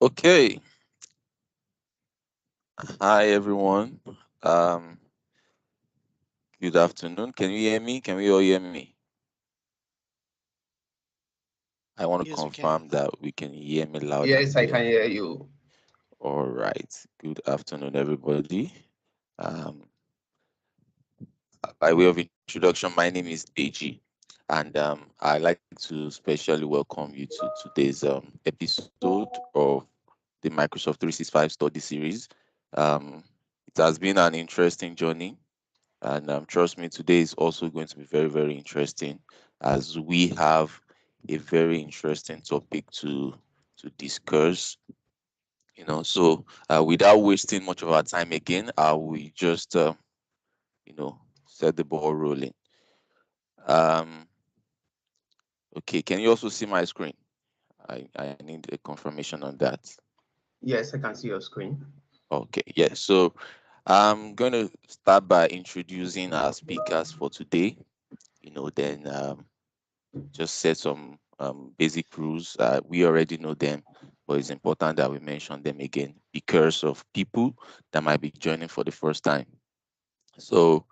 Okay. Hi, everyone. Good afternoon. Can you hear me? Can we all hear me? I want to Yes, we can. confirm that we can hear me loud and Yes, I clear. can hear you. All right. Good afternoon, everybody. Um, by way of introduction, my name is Deji, and I'd like to specially welcome you to today's episode of the Microsoft 365 study series. It has been an interesting journey. And trust me, today is also going to be very, very interesting as we have a very interesting topic to discuss. So without wasting much of our time again, we just set the ball rolling. Um, okay, can you also see my screen? I need a confirmation on that. Yes, I can see your screen. Okay, yeah. So I'm going to start by introducing our speakers for today. Then just set some basic rules. We already know them, but it's important that we mention them again because of people that might be joining for the first time. So,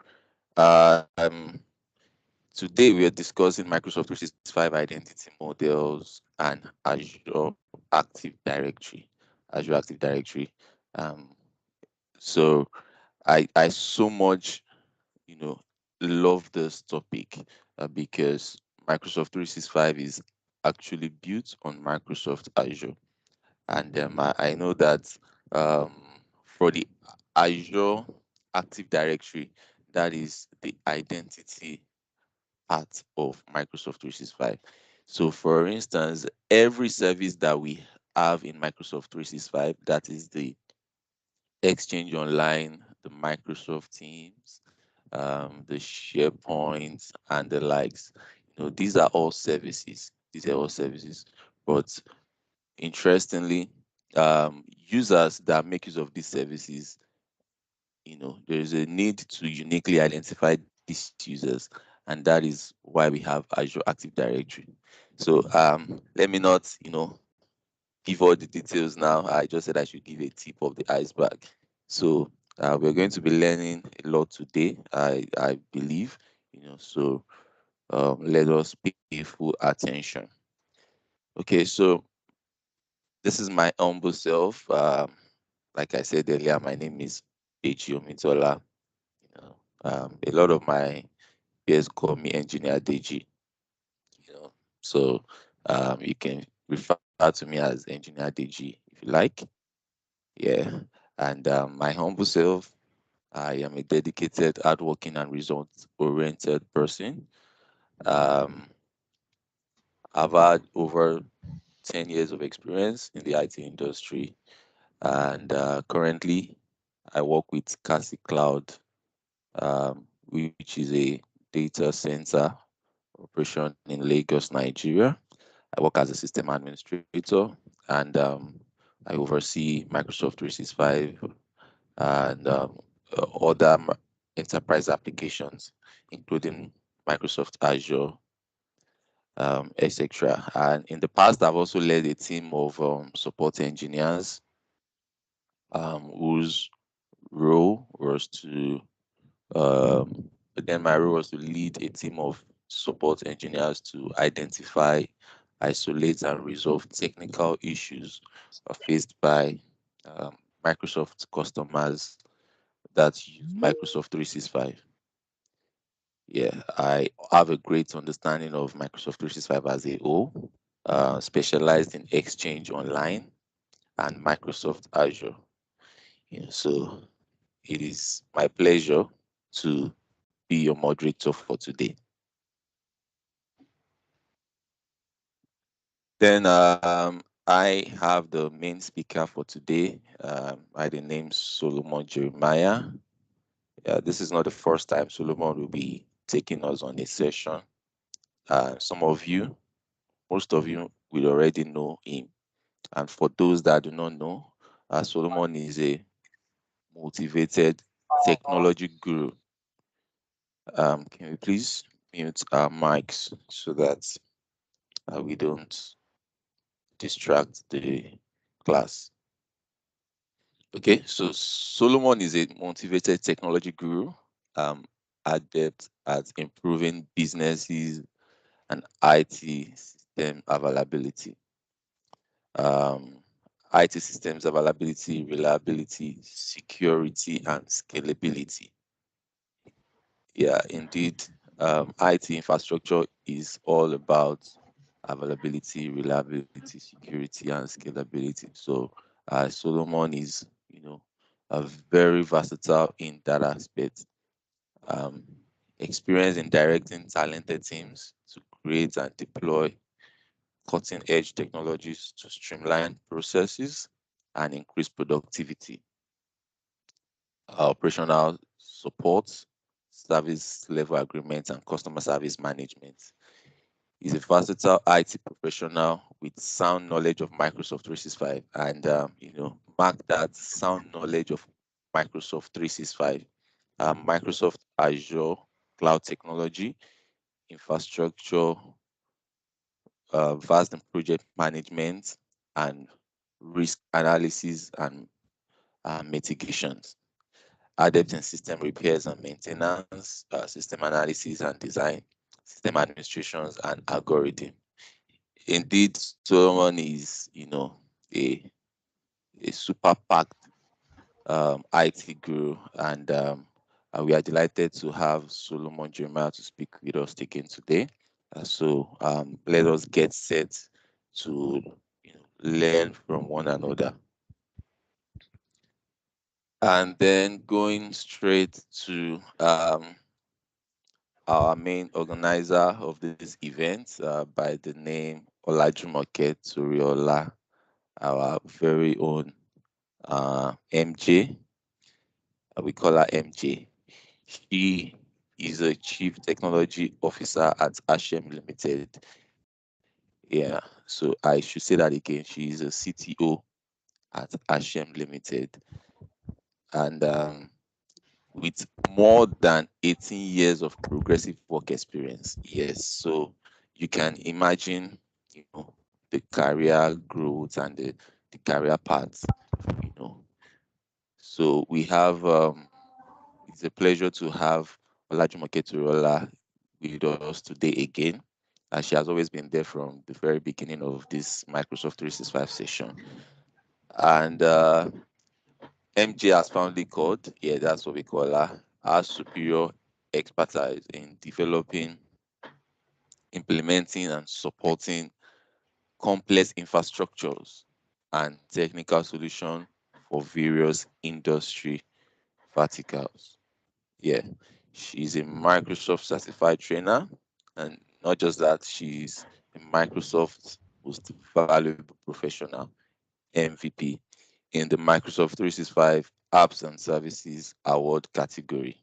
today we are discussing Microsoft 365 identity models and Azure Active Directory. Azure Active Directory. Um, so I so much you know love this topic because Microsoft 365 is actually built on Microsoft Azure, and I know that um, for the Azure Active Directory, that is the identity part of Microsoft 365. So, for instance, every service that we have in Microsoft 365, that is the Exchange Online, the Microsoft Teams, the SharePoint, and the likes. These are all services. These are all services. But interestingly, users that make use of these services, there is a need to uniquely identify these users, and that is why we have Azure Active Directory. So let me not, give all the details now. I just said I should give a tip of the iceberg. So we're going to be learning a lot today, I believe. So let us pay full attention. Okay, so this is my humble self. Like I said earlier, my name is Deji Omitola. A lot of my peers call me Engineer Deji. You know, so you can refer to me as Engineer Deji if you like. Yeah, and my humble self, I am a dedicated, hardworking, and results-oriented person. Um, I've had over 10 years of experience in the IT industry, and currently I work with Kasi Cloud, which is a data center operation in Lagos, Nigeria. I work as a system administrator, and I oversee Microsoft 365 and other enterprise applications, including Microsoft Azure, etc. And in the past, I've also led a team of support engineers whose role was to, again, my role was to lead a team of support engineers to identify, isolate, and resolve technical issues faced by um, Microsoft customers that use Microsoft 365. Yeah, I have a great understanding of Microsoft 365 as a whole, specialized in Exchange Online and Microsoft Azure. So it is my pleasure to be your moderator for today. Then I have the main speaker for today by the name Solomon Jeremiah. This is not the first time Solomon will be taking us on a session. Some of you, most of you will already know him. And for those that do not know, Solomon is a motivated technology guru. Can we please mute our mics so that we don't distract the class. Okay, so Solomon is a motivated technology guru, adept at improving businesses and IT system availability. Um, IT systems availability, reliability, security, and scalability. Yeah, indeed. IT infrastructure is all about availability, reliability, security, and scalability. So, Solomon is, very versatile in that aspect. Um, Experience in directing talented teams to create and deploy cutting edge technologies to streamline processes and increase productivity. Operational support, service level agreements, and customer service management. He's a versatile IT professional with sound knowledge of Microsoft 365 and, mark that sound knowledge of Microsoft 365, Microsoft Azure cloud technology, infrastructure, vast and project management, and risk analysis and mitigations. Adept in system repairs and maintenance, system analysis and design, system administrations and algorithm. Indeed, Solomon is, a, a super packed IT guru, and we are delighted to have Solomon Jeremiah to speak with us again today. So let us get set to learn from one another. And then going straight to our main organizer of this event by the name Olajumoke Toriola, our very own MJ. We call her MJ. She is a chief technology officer at Hashem Limited. Yeah, so I should say that again. She is a CTO at Hashem Limited, and with more than 18 years of progressive work experience. Yes, so you can imagine, the career growth and the career path, you know. So we have, it's a pleasure to have Olajumoke Toriola with us today again. She has always been there from the very beginning of this Microsoft 365 session. And MJ has foundly called, yeah, that's what we call her, our superior expertise in developing, implementing, and supporting complex infrastructures and technical solutions for various industry verticals. Yeah, she's a Microsoft certified trainer, and not just that, she's a Microsoft most valuable professional, MVP, in the Microsoft 365 Apps and Services Award category.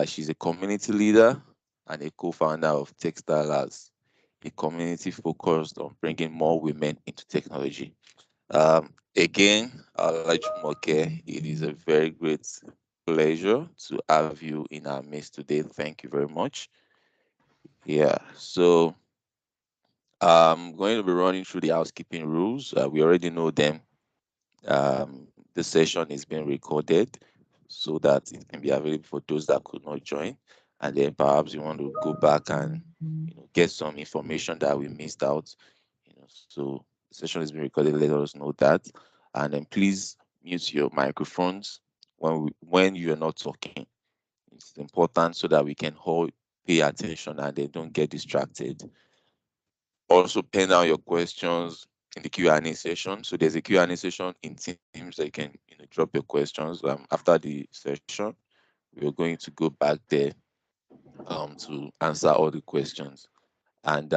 She's a community leader and a co-founder of Textiles, a community focused on bringing more women into technology. Again, Olajumoke, it is a very great pleasure to have you in our midst today. Thank you very much. Yeah, so I'm going to be running through the housekeeping rules. We already know them. The session is being recorded so that it can be available for those that could not join. And then perhaps you want to go back and get some information that we missed out. So the session is being recorded. Let us know that, and then please mute your microphones when you are not talking. It's important so that we can all pay attention and they don't get distracted. Also, pen down your questions in the Q&A session. So there's a Q&A session in Teams that you can drop your questions. After the session, we're going to go back there to answer all the questions. And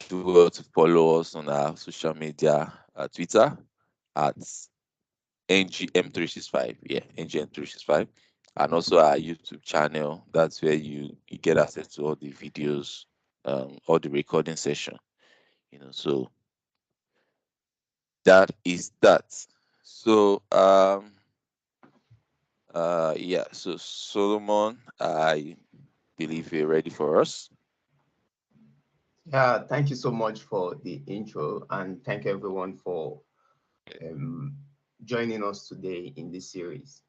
do well to follow us on our social media, Twitter at NGM365. Yeah, NGM365. And also our YouTube channel. That's where you get access to all the videos, all the recording session. So that is that. So yeah, so Solomon, I believe you're ready for us. Thank you so much for the intro, and thank everyone for um, joining us today in this series.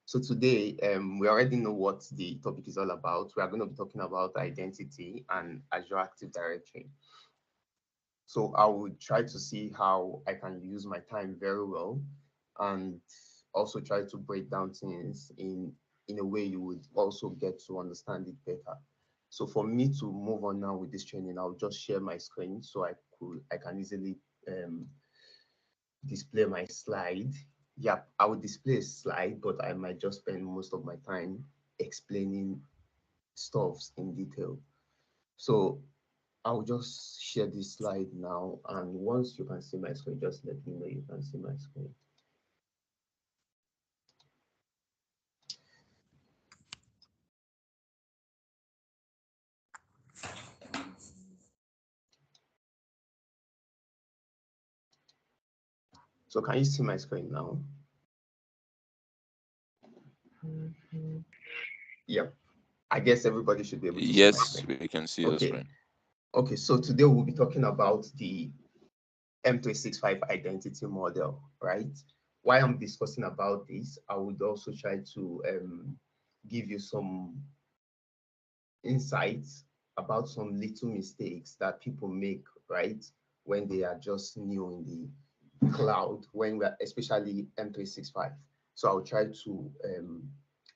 So today, we already know what the topic is all about. We are going to be talking about identity and Azure Active Directory. So I will try to see how I can use my time very well, and also try to break down things in a way you would also get to understand it better. So for me to move on now with this training, I'll just share my screen so I can easily display my slide. Yep, I will display a slide, but I might just spend most of my time explaining stuffs in detail. So I'll just share this slide now, and once you can see my screen, just let me know you can see my screen. So can you see my screen now? Yeah, I guess everybody should be able to see my Yes, screen. we can see your Okay. screen. Okay, so today we'll be talking about the M365 identity model, right? While I'm discussing about this, I would also try to give you some insights about some little mistakes that people make, right? When they are just new in the cloud, when we're especially M365. So I'll try to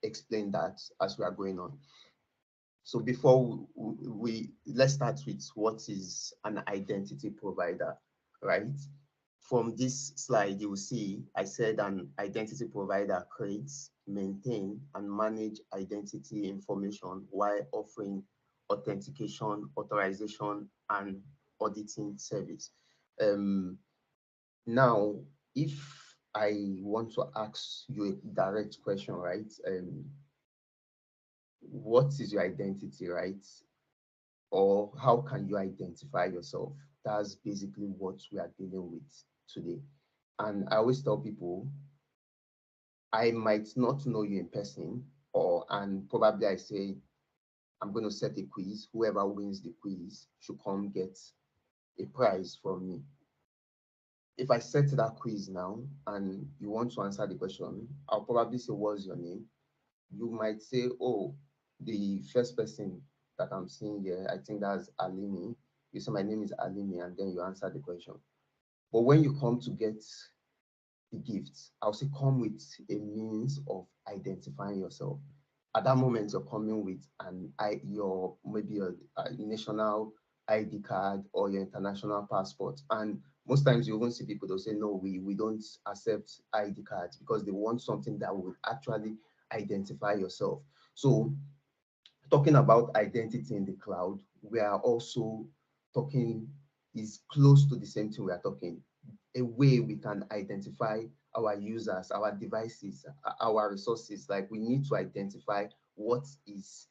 explain that as we are going on. So before let's start with what is an identity provider, right? From this slide, you will see I said an identity provider creates, maintain, and manage identity information while offering authentication, authorization, and auditing service. Um, Now, if I want to ask you a direct question, right? What is your identity, right? Or how can you identify yourself? That's basically what we are dealing with today. And I always tell people, I might not know you in person, and probably I say, I'm going to set a quiz. Whoever wins the quiz should come get a prize from me. If I set that quiz now and you want to answer the question, I'll probably say, what's your name? You might say, oh, the first person that I'm seeing here, I think that's Alimi. You say, my name is Alimi, and then you answer the question. But when you come to get the gifts, I'll say come with a means of identifying yourself. At that moment, you're coming with your maybe your national ID card or your international passport. And most times you won't see people, they'll say, no, we don't accept ID cards because they want something that would actually identify yourself. So talking about identity in the cloud, we are also talking is close to the same thing we are talking. A way we can identify our users, our devices, our resources. Like we need to identify what is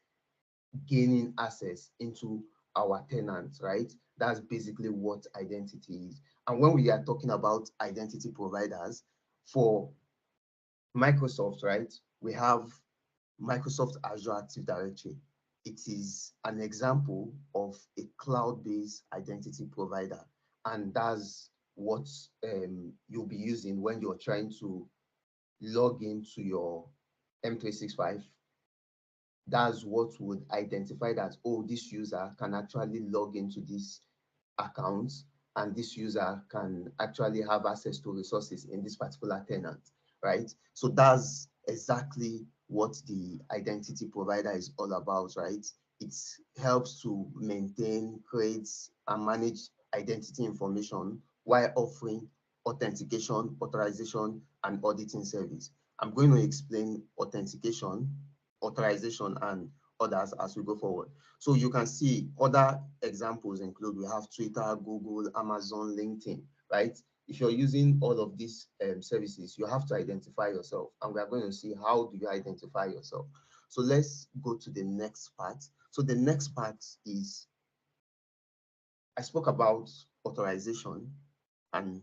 gaining access into our tenants, right? That's basically what identity is. And when we are talking about identity providers for Microsoft, right? We have Microsoft Azure Active Directory. It is an example of a cloud-based identity provider, and that's what you'll be using when you're trying to log into your M365. That's what would identify that, oh, this user can actually log into this account, and this user can actually have access to resources in this particular tenant, right? So that's exactly what the identity provider is all about, right? It helps to maintain, create, and manage identity information while offering authentication, authorization, and auditing service. I'm going to explain authentication, authorization, and others as we go forward. So you can see other examples include we have Twitter, Google, Amazon, LinkedIn, right? If you're using all of these services, you have to identify yourself, and we are going to see how do you identify yourself. So let's go to the next part. So the next part is I spoke about authorization and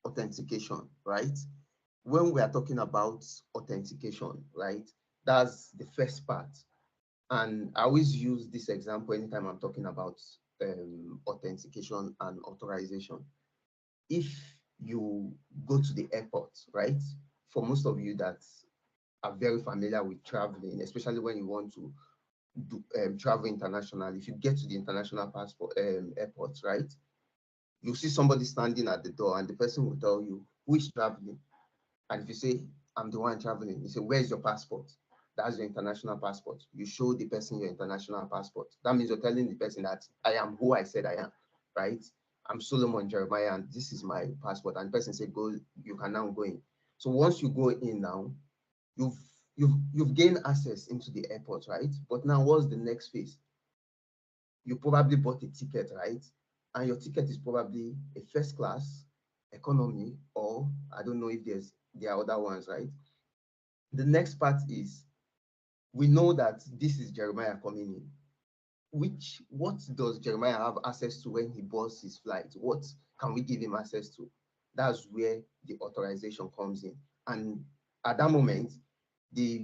authentication, right? When we are talking about authentication, right, that's the first part. And I always use this example anytime I'm talking about authentication and authorization. If you go to the airport, right? For most of you that are very familiar with traveling, especially when you want to travel international, if you get to the international passport airport, right? You'll see somebody standing at the door and the person will tell you who is traveling. And if you say, I'm the one traveling, you say, where's your passport? That's your international passport. You show the person your international passport. That means you're telling the person that I am who I said I am, right? I'm Solomon Jeremiah, and this is my passport. And the person say, go, you can now go in. So once you go in now, you've you've gained access into the airport, right? But now what's the next phase? You probably bought a ticket, right? And your ticket is probably a first class, economy, or I don't know if there are other ones, right? The next part is we know that this is Jeremiah coming in. What does Jeremiah have access to when he boards his flight? What can we give him access to? That's where the authorization comes in. And at that moment,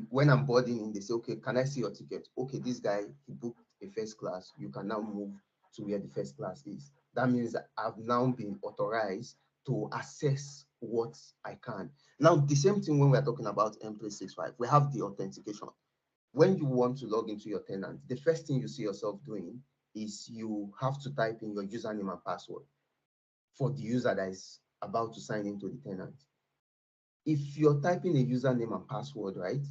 when I'm boarding in, they say, okay, can I see your ticket? Okay, this guy, he booked a first class. You can now move to where the first class is. That means that I've now been authorized to access what I can. Now, the same thing when we're talking about M365, we have the authentication. When you want to log into your tenant, the first thing you see yourself doing is you have to type in your username and password for the user that is about to sign into the tenant. If you're typing a username and password, right,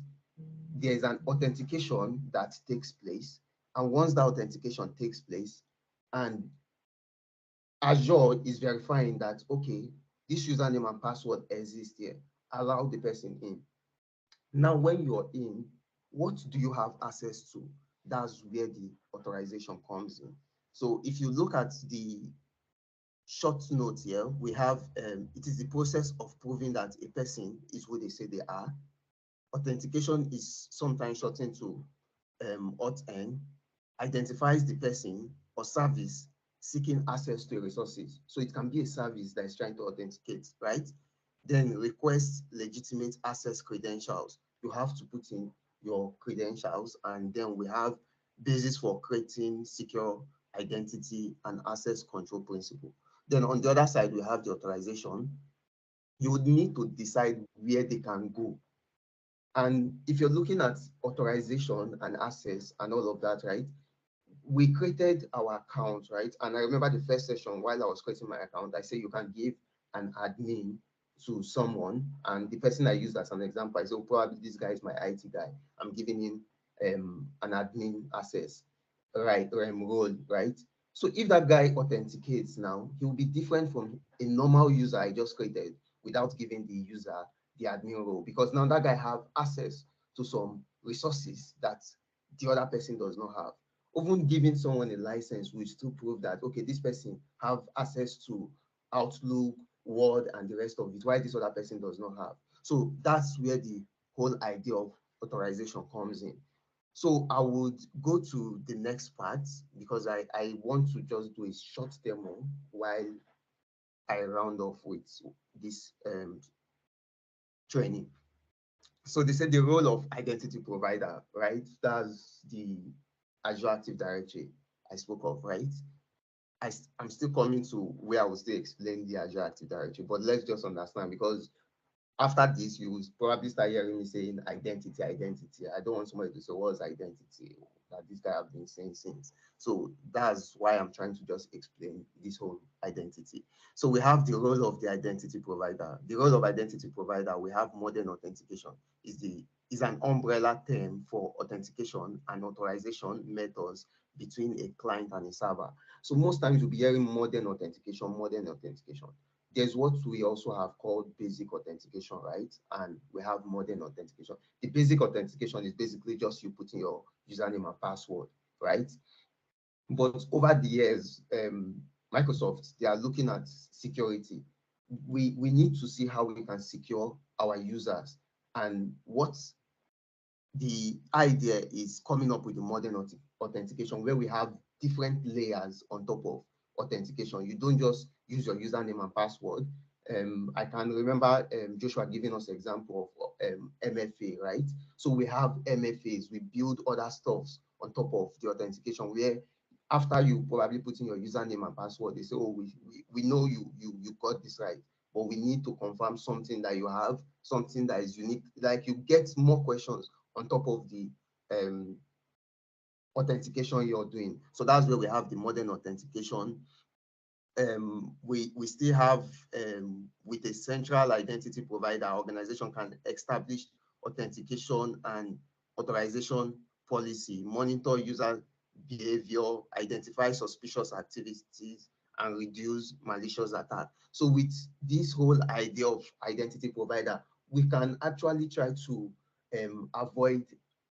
there is an authentication that takes place. And once that authentication takes place, and Azure is verifying that, okay, this username and password exists here, allow the person in. Now, when you're in, what do you have access to? That's where the authorization comes in. So if you look at the short note here, we have it is the process of proving that a person is who they say they are. Authentication is sometimes shortened to AuthN, identifies the person or service seeking access to resources. So it can be a service that is trying to authenticate, right? Then request legitimate access credentials. You have to put in your credentials, and then we have basis for creating secure identity and access control principle. Then on the other side, we have the authorization. You would need to decide where they can go. And if you're looking at authorization and access and all of that, right? We created our account, right? And I remember the first session while I was creating my account, I said you can give an admin to someone, and the person I used as an example, I said, oh, probably this guy is my IT guy. I'm giving him an admin access, right? Role, right? So if that guy authenticates now, he will be different from a normal user I just created without giving the user the admin role, because now that guy have access to some resources that the other person does not have. Even giving someone a license will still prove that, okay, this person have access to Outlook, Word, and the rest of it, why this other person does not have. So that's where the whole idea of authorization comes in. So I would go to the next part because I want to just do a short demo while I round off with this training. So they said the role of identity provider, right? That's the Azure Active Directory I spoke of, right? I'm still coming to where I will still explain the Azure Active Directory, but let's just understand, because after this, you will probably start hearing me saying identity, identity. I don't want somebody to say, what's identity? That this guy have been saying since. So that's why I'm trying to just explain this whole identity. So we have the role of the identity provider. The role of identity provider, we have modern authentication, is an umbrella term for authentication and authorization methods between a client and a server. So most times you'll be hearing modern authentication, modern authentication. There's what we also have called basic authentication, right? And we have modern authentication. The basic authentication is basically just you putting your username and password, right? But over the years, Microsoft, they are looking at security. We need to see how we can secure our users, and what the idea is coming up with the modern authentication, where we have different layers on top of authentication. You don't just use your username and password. I can remember Joshua giving us example of MFA, right? So we have MFAs, we build other stuffs on top of the authentication, where after you probably put in your username and password, they say, oh, we know you got this right, but we need to confirm something that you have, something that is unique. Like, you get more questions on top of the authentication you're doing. So that's where we have the modern authentication. We still have, with a central identity provider, organization can establish authentication and authorization policy, monitor user behavior, identify suspicious activities, and reduce malicious attack. So with this whole idea of identity provider, we can actually try to avoid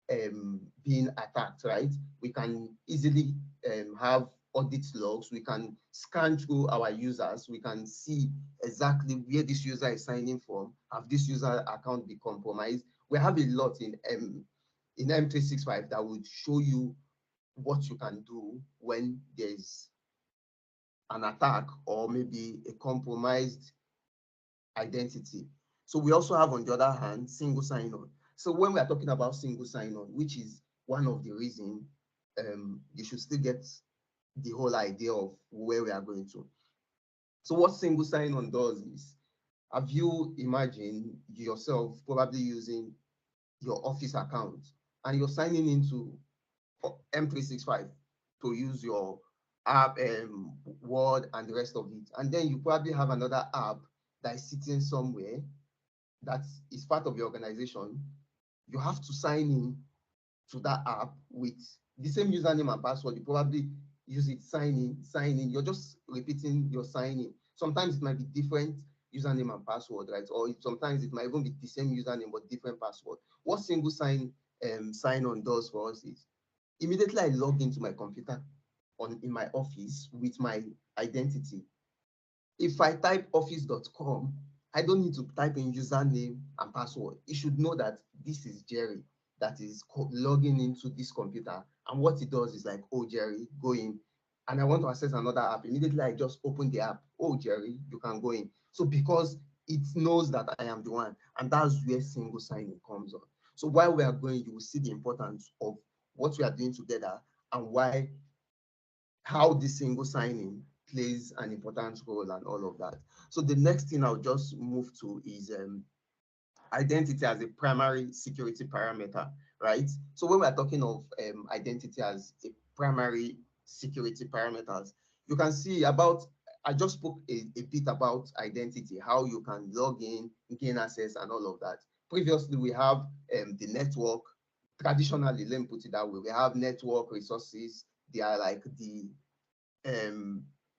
being attacked, right? We can easily have audit logs. We can scan through our users. We can see exactly where this user is signing from. Have this user account be compromised? We have a lot in M365 that would show you what you can do when there's an attack or maybe a compromised identity. So we also have, on the other hand, single sign-on. So when we are talking about single sign-on, which is one of the reasons, you should still get the whole idea of where we are going to. So what single sign-on does is, have you imagined yourself probably using your office account and you're signing into M365 to use your app, Word, and the rest of it. And then you probably have another app that is sitting somewhere that is part of your organization. You have to sign in to that app with the same username and password. You probably use it, sign in. You're just repeating your sign in. Sometimes it might be different username and password, right? Or sometimes it might even be the same username but different password. What single sign-on does for us is, immediately I log into my computer in my office with my identity. If I type office.com, I don't need to type in username and password. It should know that this is Jerry that is logging into this computer. And what it does is like, oh, Jerry, go in. And I want to access another app. Immediately, I just open the app. Oh, Jerry, you can go in. So because it knows that I am the one, and that's where single sign-in comes on. So while we are going, you will see the importance of what we are doing together and how this single sign-in plays an important role and all of that. So the next thing I'll just move to is identity as a primary security parameter, right? So when we're talking of identity as a primary security parameters, you can see I just spoke a bit about identity, how you can log in, gain access, and all of that. Previously, we have the network. Traditionally, let me put it that way, we have network resources. They are like the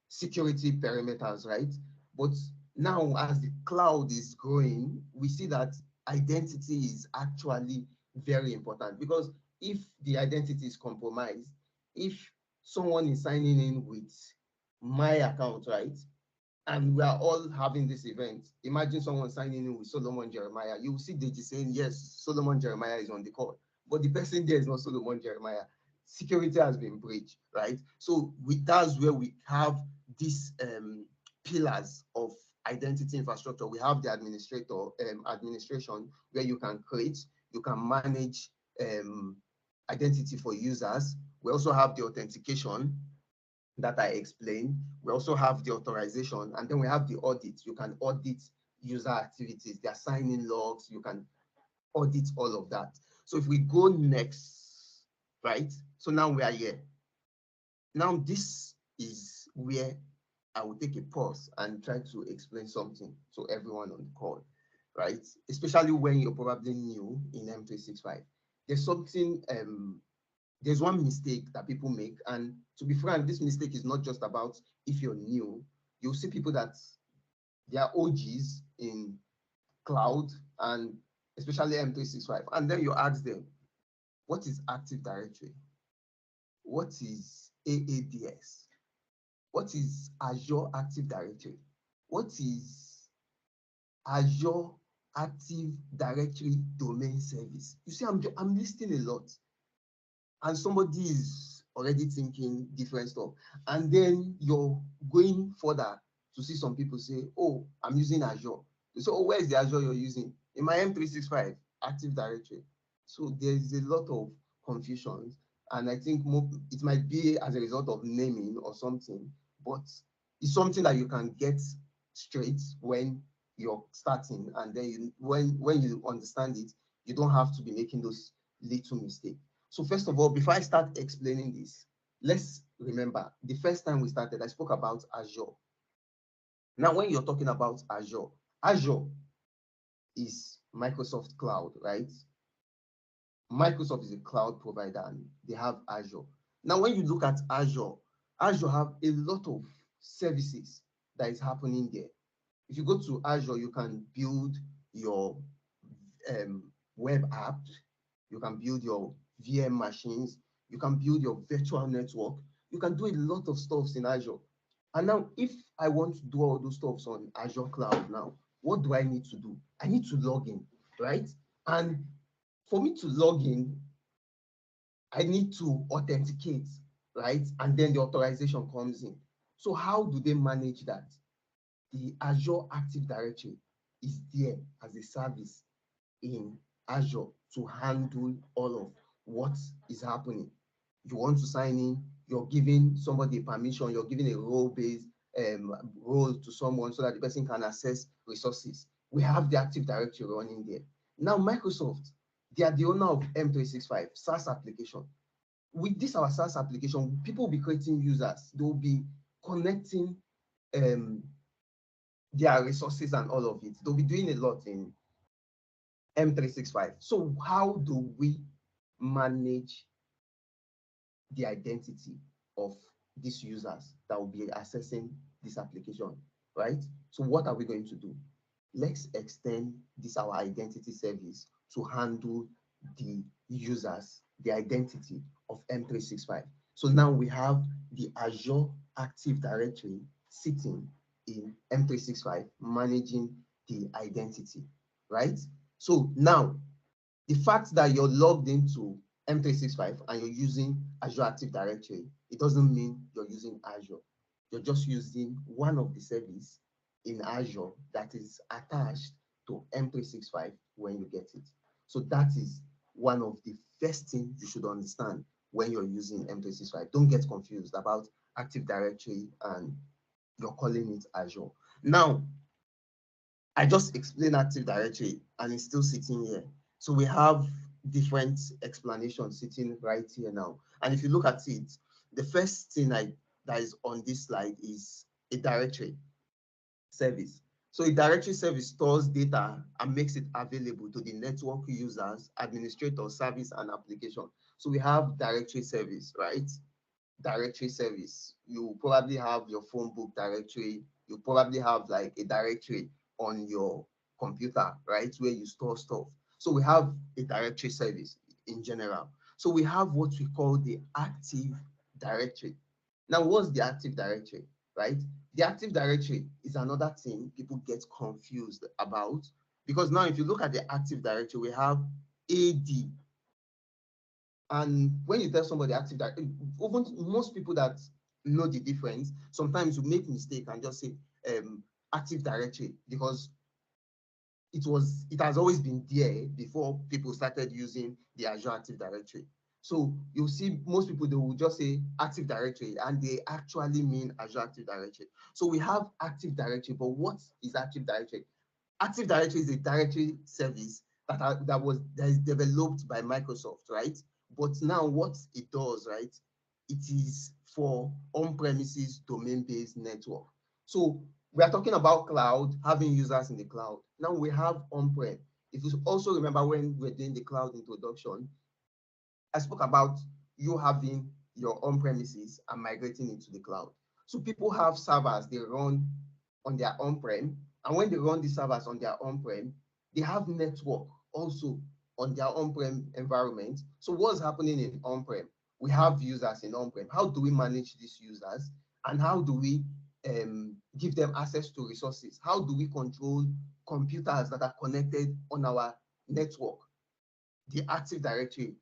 security perimeters, right? But now, as the cloud is growing, we see that identity is actually very important, because if the identity is compromised, if someone is signing in with my account, right, and we are all having this event, imagine someone signing in with Solomon Jeremiah. You will see Deji saying, yes, Solomon Jeremiah is on the call, but the person there is not Solomon Jeremiah. Security has been breached, right? So that's where we have these pillars of identity infrastructure. We have the administration, where you can create, you can manage identity for users. We also have the authentication that I explained. We also have the authorization, and then we have the audit. You can audit user activities, their sign-in logs. You can audit all of that. So if we go next, right? So now we are here. Now this is where I will take a pause and try to explain something to everyone on the call, right? Especially when you're probably new in M365. There's something, there's one mistake that people make. And to be frank, this mistake is not just about if you're new. You'll see people that they are OGs in cloud and especially M365. And then you ask them, what is Active Directory? What is AADS? What is Azure Active Directory? What is Azure Active Directory Domain Service? You see, I'm listing a lot, and somebody is already thinking different stuff. And then you're going further to see some people say, oh, I'm using Azure. So, oh, where is the Azure you're using? In my M365 Active Directory. So there's a lot of confusion. And I think it might be as a result of naming or something, but it's something that you can get straight when you're starting, and then when you understand it, you don't have to be making those little mistakes. So first of all, before I start explaining this, let's remember the first time we started, I spoke about Azure. Now, when you're talking about Azure, Azure is Microsoft Cloud, right? Microsoft is a cloud provider and they have Azure. Now, when you look at Azure, Azure have a lot of services that is happening there. If you go to Azure, you can build your web app, you can build your VM machines, you can build your virtual network, you can do a lot of stuff in Azure. And now, if I want to do all those stuff on Azure Cloud now, what do I need to do? I need to log in, right? And for me to log in, I need to authenticate, right? And then the authorization comes in. So how do they manage that? The Azure Active Directory is there as a service in Azure to handle all of what is happening. You want to sign in, you're giving somebody permission, you're giving a role-based role to someone so that the person can access resources. We have the Active Directory running there. Now, Microsoft, they are the owner of M365 SaaS application. With this our SaaS application, people will be creating users. They will be connecting um, their resources and all of it. They'll be doing a lot in M365. So how do we manage the identity of these users that will be accessing this application, right? So what are we going to do? Let's extend this our identity service to handle the users, the identity of M365. So now we have the Azure Active Directory sitting in M365 managing the identity, right? So now the fact that you're logged into M365 and you're using Azure Active Directory, it doesn't mean you're using Azure. You're just using one of the service in Azure that is attached to M365 when you get it. So that is one of the first things you should understand when you're using M365. Don't get confused about Active Directory and you're calling it Azure. Now, I just explained Active Directory and it's still sitting here. So we have different explanations sitting right here now. And if you look at it, the first thing that is on this slide is a directory service. So a directory service stores data and makes it available to the network users, administrators, service, and application. So we have directory service, right? Directory service. You probably have your phone book directory. You probably have like a directory on your computer, right, where you store stuff. So we have a directory service in general. So we have what we call the Active Directory. Now, what's the Active Directory, right? The Active Directory is another thing people get confused about, because now if you look at the Active Directory, we have AD. And when you tell somebody Active Directory, even most people that know the difference, sometimes you make mistake and just say Active Directory, because it has always been there before people started using the Azure Active Directory. So you'll see most people, they will just say Active Directory and they actually mean Azure Active Directory. So we have Active Directory, but what is Active Directory? Active Directory is a directory service that is developed by Microsoft, right? But now what it does, right? It is for on-premises domain-based network. So we are talking about cloud, having users in the cloud. Now we have on-prem. If you also remember when we were doing the cloud introduction, I spoke about you having your on-premises and migrating into the cloud. So people have servers they run on their on-prem, and when they run the servers on their on-prem, they have network also on their on-prem environment. So what's happening in on-prem? We have users in on-prem. How do we manage these users, and how do we give them access to resources? How do we control computers that are connected on our network? The Active Directory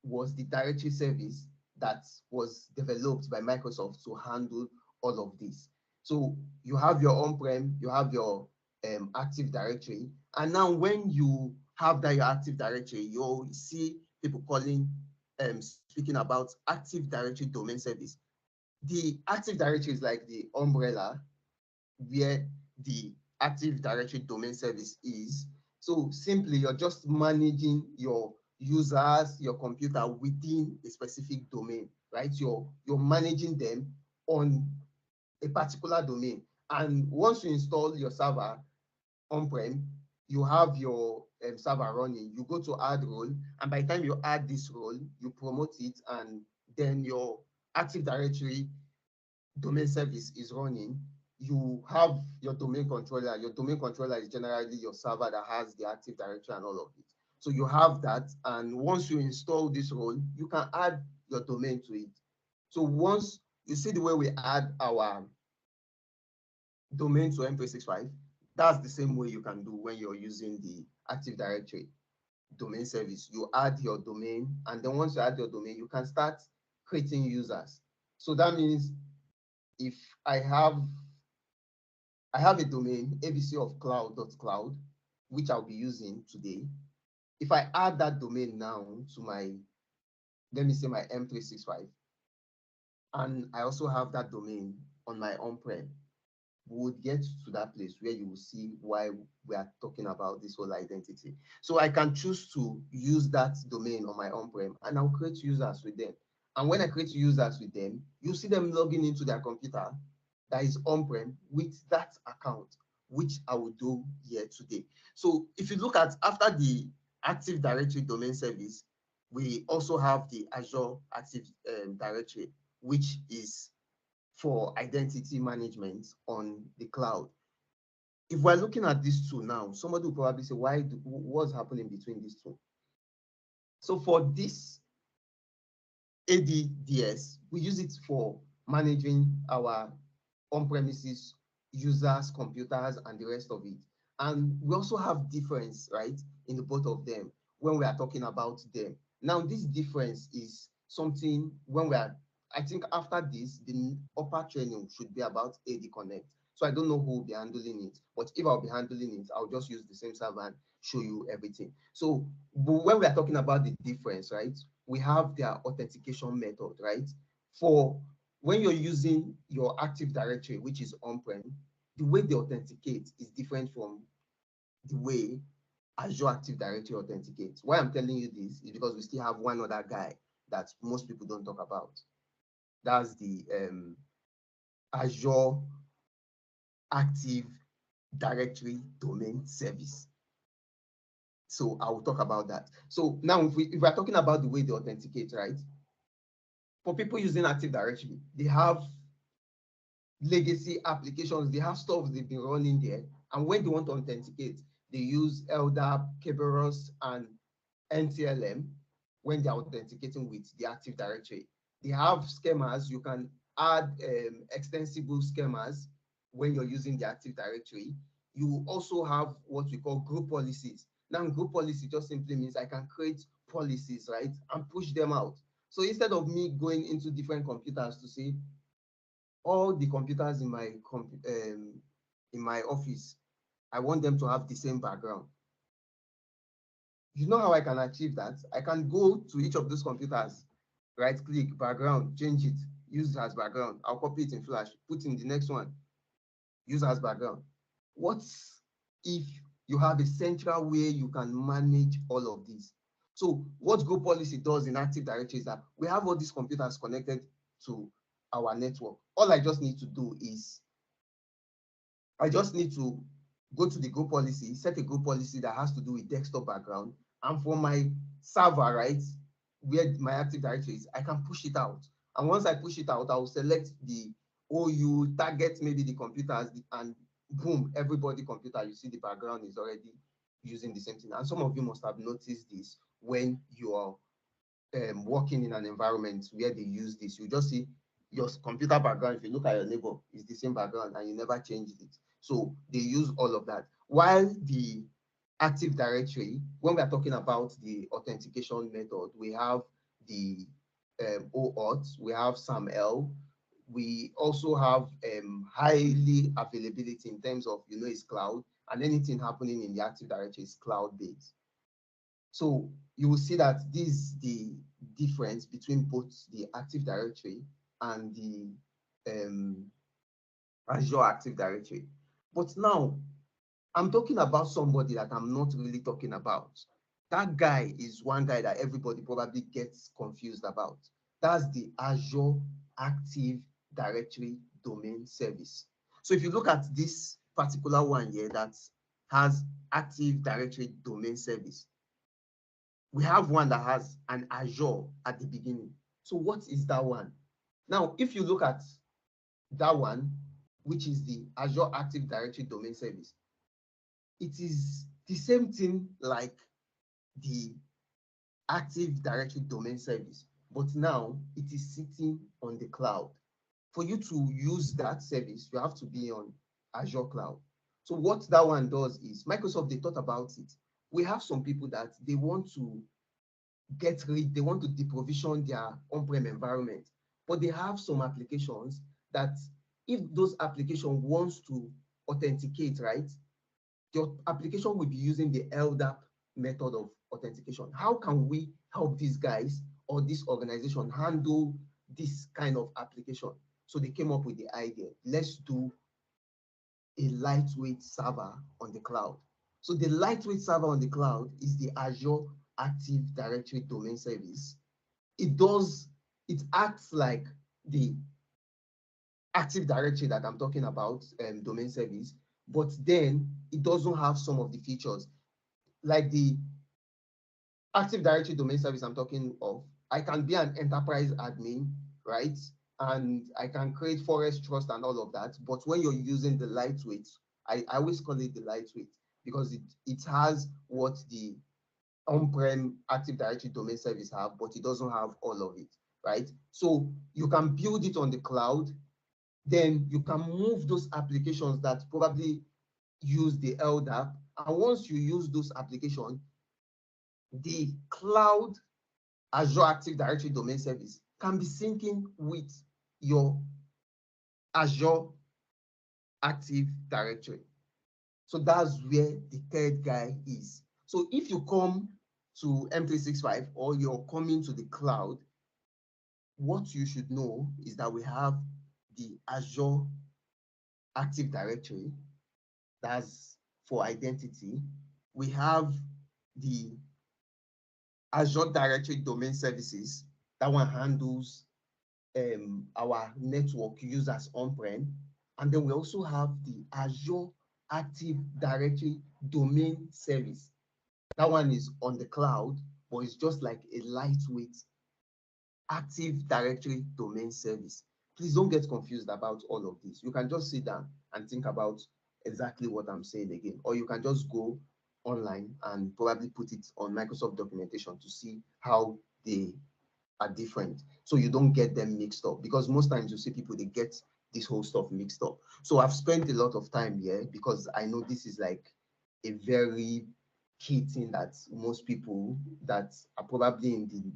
was the directory service that was developed by Microsoft to handle all of this. So you have your on-prem, you have your Active Directory, and now when you have that your Active Directory, you'll see people calling speaking about Active Directory domain service. The Active Directory is like the umbrella where the Active Directory domain service is. So simply, you're just managing your users, your computer within a specific domain, right? You're managing them on a particular domain. And once you install your server on-prem, you have your server running, you go to add role, and by the time you add this role, you promote it, and then your Active Directory domain service is running. You have your domain controller. Your domain controller is generally your server that has the Active Directory and all of it. So you have that, and once you install this role, you can add your domain to it. So once you see the way we add our domain to M365, that's the same way you can do when you're using the Active Directory domain service. You add your domain, and then once you add your domain, you can start creating users. So that means if I have a domain, abc of cloud.cloud, which I'll be using today. If I add that domain now to my, let me say my M365, and I also have that domain on my on-prem, we would get to that place where you will see why we are talking about this whole identity. So I can choose to use that domain on my on-prem, and I'll create users with them. And when I create users with them, you see them logging into their computer that is on-prem with that account, which I will do here today. So if you look at after the Active Directory domain service, we also have the Azure Active Directory, which is for identity management on the cloud. If we're looking at these two now, somebody will probably say, what's happening between these two? So for this ADDS, we use it for managing our on-premises users, computers, and the rest of it. And we also have difference, right, in the both of them when we are talking about them. Now, this difference is something when we are, I think after this, the upper training should be about AD Connect. So I don't know who will be handling it, but if I'll be handling it, I'll just use the same server and show you everything. So when we are talking about the difference, right, we have their authentication method, right? For when you're using your Active Directory, which is on-prem, the way they authenticate is different from the way Azure Active Directory authenticates. Why I'm telling you this is because we still have one other guy that most people don't talk about. That's the Azure Active Directory domain service. So I will talk about that. So now if we're talking about the way they authenticate, right? For people using Active Directory, they have legacy applications, they have stuff they've been running there. And when they want to authenticate, they use LDAP, Kerberos, and NTLM when they're authenticating with the Active Directory. They have schemas. You can add extensible schemas when you're using the Active Directory. You also have what we call group policies. Now, group policy just simply means I can create policies, right, and push them out. So instead of me going into different computers to say, all the computers in my office, I want them to have the same background. You know how I can achieve that? I can go to each of those computers, right click, background, change it, use as background. I'll copy it in Flash, put in the next one, use as background. What if you have a central way you can manage all of this? So what group policy does in Active Directory is that we have all these computers connected to our network. All I just need to do is I just need to go to the group policy, set a group policy that has to do with desktop background. And for my server, right, where my Active Directory is, I can push it out. And once I push it out, I will select the OU, target maybe the computers, and boom, everybody computer, you see the background is already using the same thing. And some of you must have noticed this when you are working in an environment where they use this. You just see your computer background. If you look at your neighbor, it's the same background and you never changed it. So they use all of that. While the Active Directory, when we are talking about the authentication method, we have the OAuth, we have SAML, we also have highly availability in terms of, it's cloud, and anything happening in the Active Directory is cloud-based. So you will see that the difference between both the Active Directory and the Azure Active Directory. But now I'm talking about somebody that I'm not really talking about. That guy is one guy that everybody probably gets confused about. That's the Azure Active Directory Domain Service. So if you look at this particular one here that has Active Directory Domain Service, we have one that has an Azure at the beginning. So what is that one? Now, if you look at that one, which is the Azure Active Directory Domain Service, it is the same thing like the Active Directory Domain Service, but now it is sitting on the cloud. For you to use that service, you have to be on Azure Cloud. So what that one does is, Microsoft, they thought about it. We have some people that they want to they want to deprovision their on-prem environment, but they have some applications that if those applications wants to authenticate, right, your application will be using the LDAP method of authentication. How can we help these guys or this organization handle this kind of application? So they came up with the idea, let's do a lightweight server on the cloud. So the lightweight server on the cloud is the Azure Active Directory Domain Service. It acts like the Active Directory that I'm talking about, domain service, but then it doesn't have some of the features like the Active Directory domain service I'm talking of. I can be an enterprise admin, right? And I can create forest trust and all of that. But when you're using the lightweight, I always call it the lightweight because it has what the on-prem Active Directory domain service have, but it doesn't have all of it, right? So you can build it on the cloud, then you can move those applications that probably use the LDAP. And once you use those applications, the cloud Azure Active Directory domain service can be syncing with your Azure Active Directory. So that's where the third guy is. So if you come to M365 or you're coming to the cloud, what you should know is that we have the Azure Active Directory, that's for identity. We have the Azure Directory Domain Services, that one handles our network users on-prem. And then we also have the Azure Active Directory Domain Service. That one is on the cloud, but it's just like a lightweight Active Directory Domain Service. Please don't get confused about all of this. You can just sit down and think about exactly what I'm saying again, or you can just go online and probably put it on Microsoft documentation to see how they are different, so you don't get them mixed up, because most times you see people, they get this whole stuff mixed up. So I've spent a lot of time here because I know this is like a very key thing that most people that are probably in the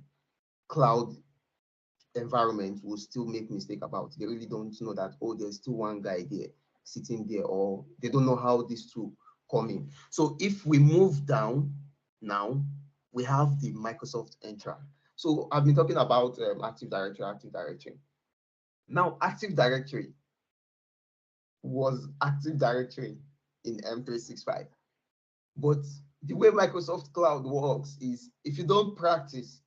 cloud environment will still make mistake about. They really don't know that, oh, there's still one guy there sitting there, or they don't know how these two come in. So if we move down now, we have the Microsoft Entra. So I've been talking about Active Directory, Active Directory. Now, Active Directory was Active Directory in M365. But the way Microsoft Cloud works is, if you don't practice,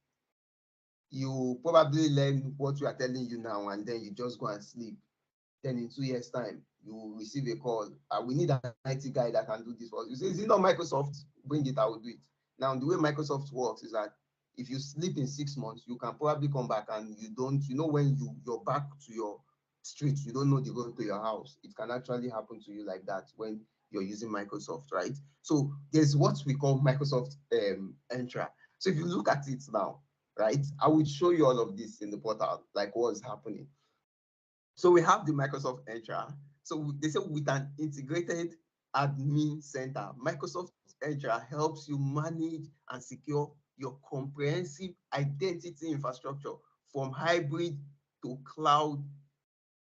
you probably learn what we are telling you now, and then you just go and sleep. Then in 2 years' time, you receive a call. We need an IT guy that can do this for us. You say, is it not Microsoft? Bring it, I will do it. Now, the way Microsoft works is that if you sleep in 6 months, you can probably come back and you don't, when you're back to your street, you don't know the road to your house. It can actually happen to you like that when you're using Microsoft, right? So there's what we call Microsoft Entra. So if you look at it now, right, I will show you all of this in the portal, like what's happening. So we have the Microsoft Entra. So they say with an integrated admin center, Microsoft Entra helps you manage and secure your comprehensive identity infrastructure from hybrid to cloud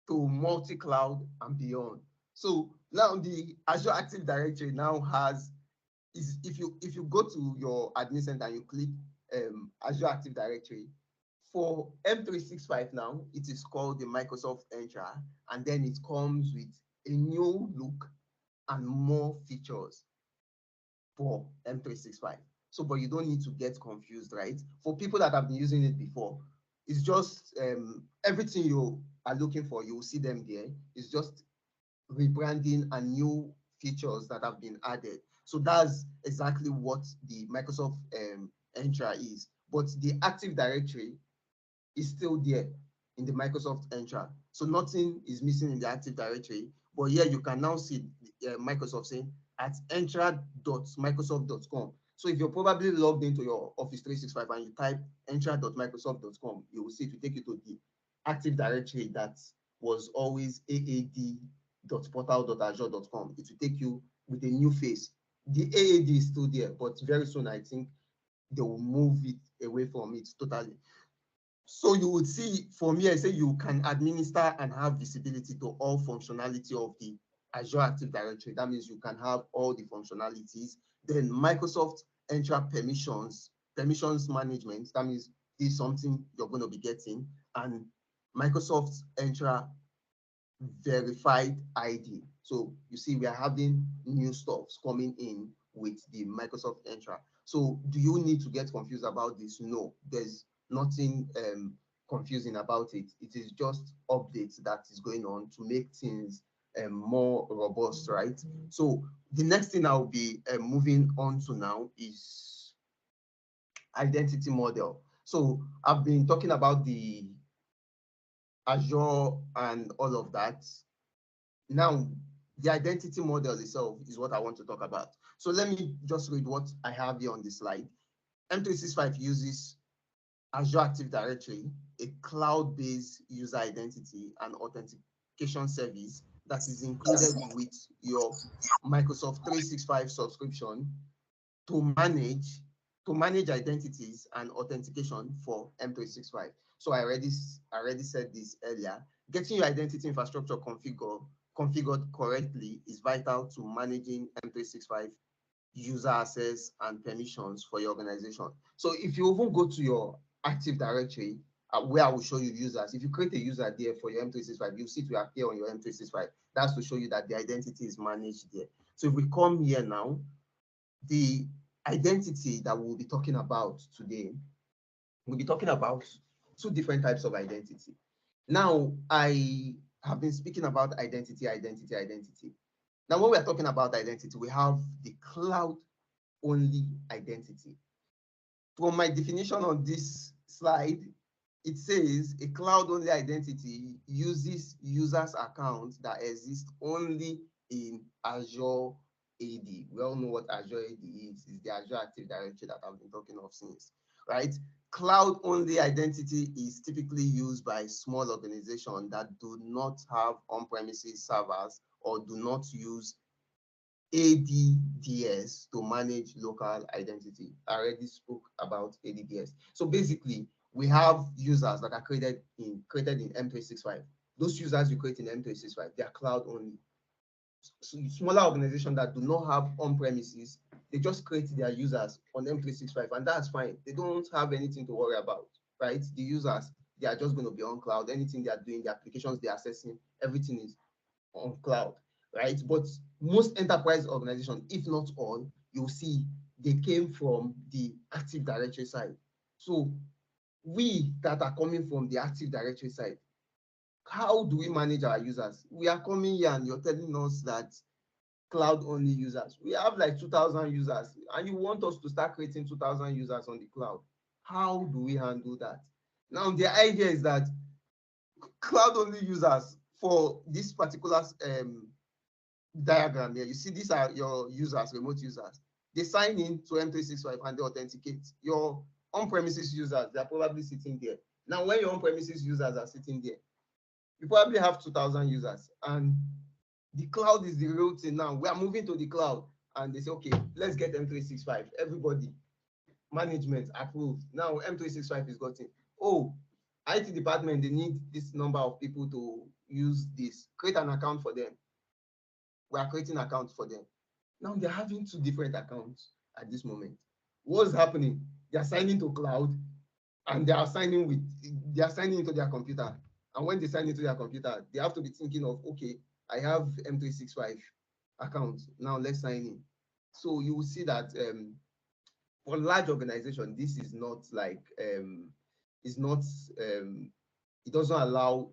to multi-cloud and beyond. So now the Azure Active Directory now has, if you go to your admin center and you click Azure Active Directory. For M365 now, it is called the Microsoft Entra, and then it comes with a new look and more features for M365. So, but you don't need to get confused, right? For people that have been using it before, it's just everything you are looking for, you will see them there. It's just rebranding and new features that have been added. So that's exactly what the Microsoft Entra is. But the Active Directory is still there in the Microsoft Entra. So nothing is missing in the Active Directory. But here you can now see Microsoft saying at entra.microsoft.com. So if you're probably logged into your Office 365 and you type entra.microsoft.com, you will see it will take you to the Active Directory that was always aad.portal.azure.com. It will take you with a new face. The AAD is still there, but very soon I think they will move it away from it totally. So you would see, for me, I say you can administer and have visibility to all functionality of the Azure Active Directory. That means you can have all the functionalities. Then Microsoft Entra permissions management. That means this is something you're going to be getting. And Microsoft Entra verified ID. So you see, we are having new stuff coming in with the Microsoft Entra. So do you need to get confused about this? No, there's nothing confusing about it. It is just updates that is going on to make things more robust, right? So the next thing I'll be moving on to now is identity model. So I've been talking about the Azure and all of that. Now, the identity model itself is what I want to talk about. So let me just read what I have here on the slide. M365 uses Azure Active Directory, a cloud-based user identity and authentication service that is included with your Microsoft 365 subscription to manage identities and authentication for M365. So I already said this earlier. Getting your identity infrastructure configured correctly is vital to managing M365 user access and permissions for your organization. So if you even go to your Active Directory, where I will show you users, if you create a user there for your M365, you'll see it will appear on your M365. That's to show you that the identity is managed there. So if we come here now, the identity that we'll be talking about today, we'll be talking about two different types of identity. Now, I have been speaking about identity. Now, when we're talking about identity, we have the cloud-only identity. From my definition on this slide, it says a cloud-only identity uses users' accounts that exist only in Azure AD. We all know what Azure AD is. It's the Azure Active Directory that I've been talking of since, right? Cloud-only identity is typically used by small organizations that do not have on-premises servers or do not use ADDS to manage local identity. I already spoke about ADDS. So basically, we have users that are created in M365. Those users you create in M365, they are cloud only. So smaller organizations that do not have on-premises, they just create their users on M365, and that's fine. They don't have anything to worry about, right? The users, they are just going to be on cloud. Anything they are doing, the applications they are accessing, everything is on cloud, right? But most enterprise organizations, if not all, you'll see they came from the Active Directory side. So we that are coming from the Active Directory side, how do we manage our users? We are coming here and you're telling us that cloud-only users. We have like 2,000 users, and you want us to start creating 2,000 users on the cloud. How do we handle that? Now, the idea is that cloud-only users for this particular diagram here, you see these are your users, remote users. They sign in to M365 and they authenticate. Your on-premises users, they're probably sitting there. Now, when your on-premises users are sitting there, you probably have 2,000 users, and the cloud is the real thing now. We are moving to the cloud, and they say, okay, let's get M365. Everybody, management approved. Now M365 is gotten. Oh, IT department, they need this number of people to use this. Create an account for them. We are creating accounts for them. Now they're having two different accounts at this moment. What's happening? they are signing to cloud, and they are signing into their computer. And when they sign into their computer, they have to be thinking of, okay, I have M365 account. Now let's sign in. So you will see that for large organization, this is not like is not it doesn't allow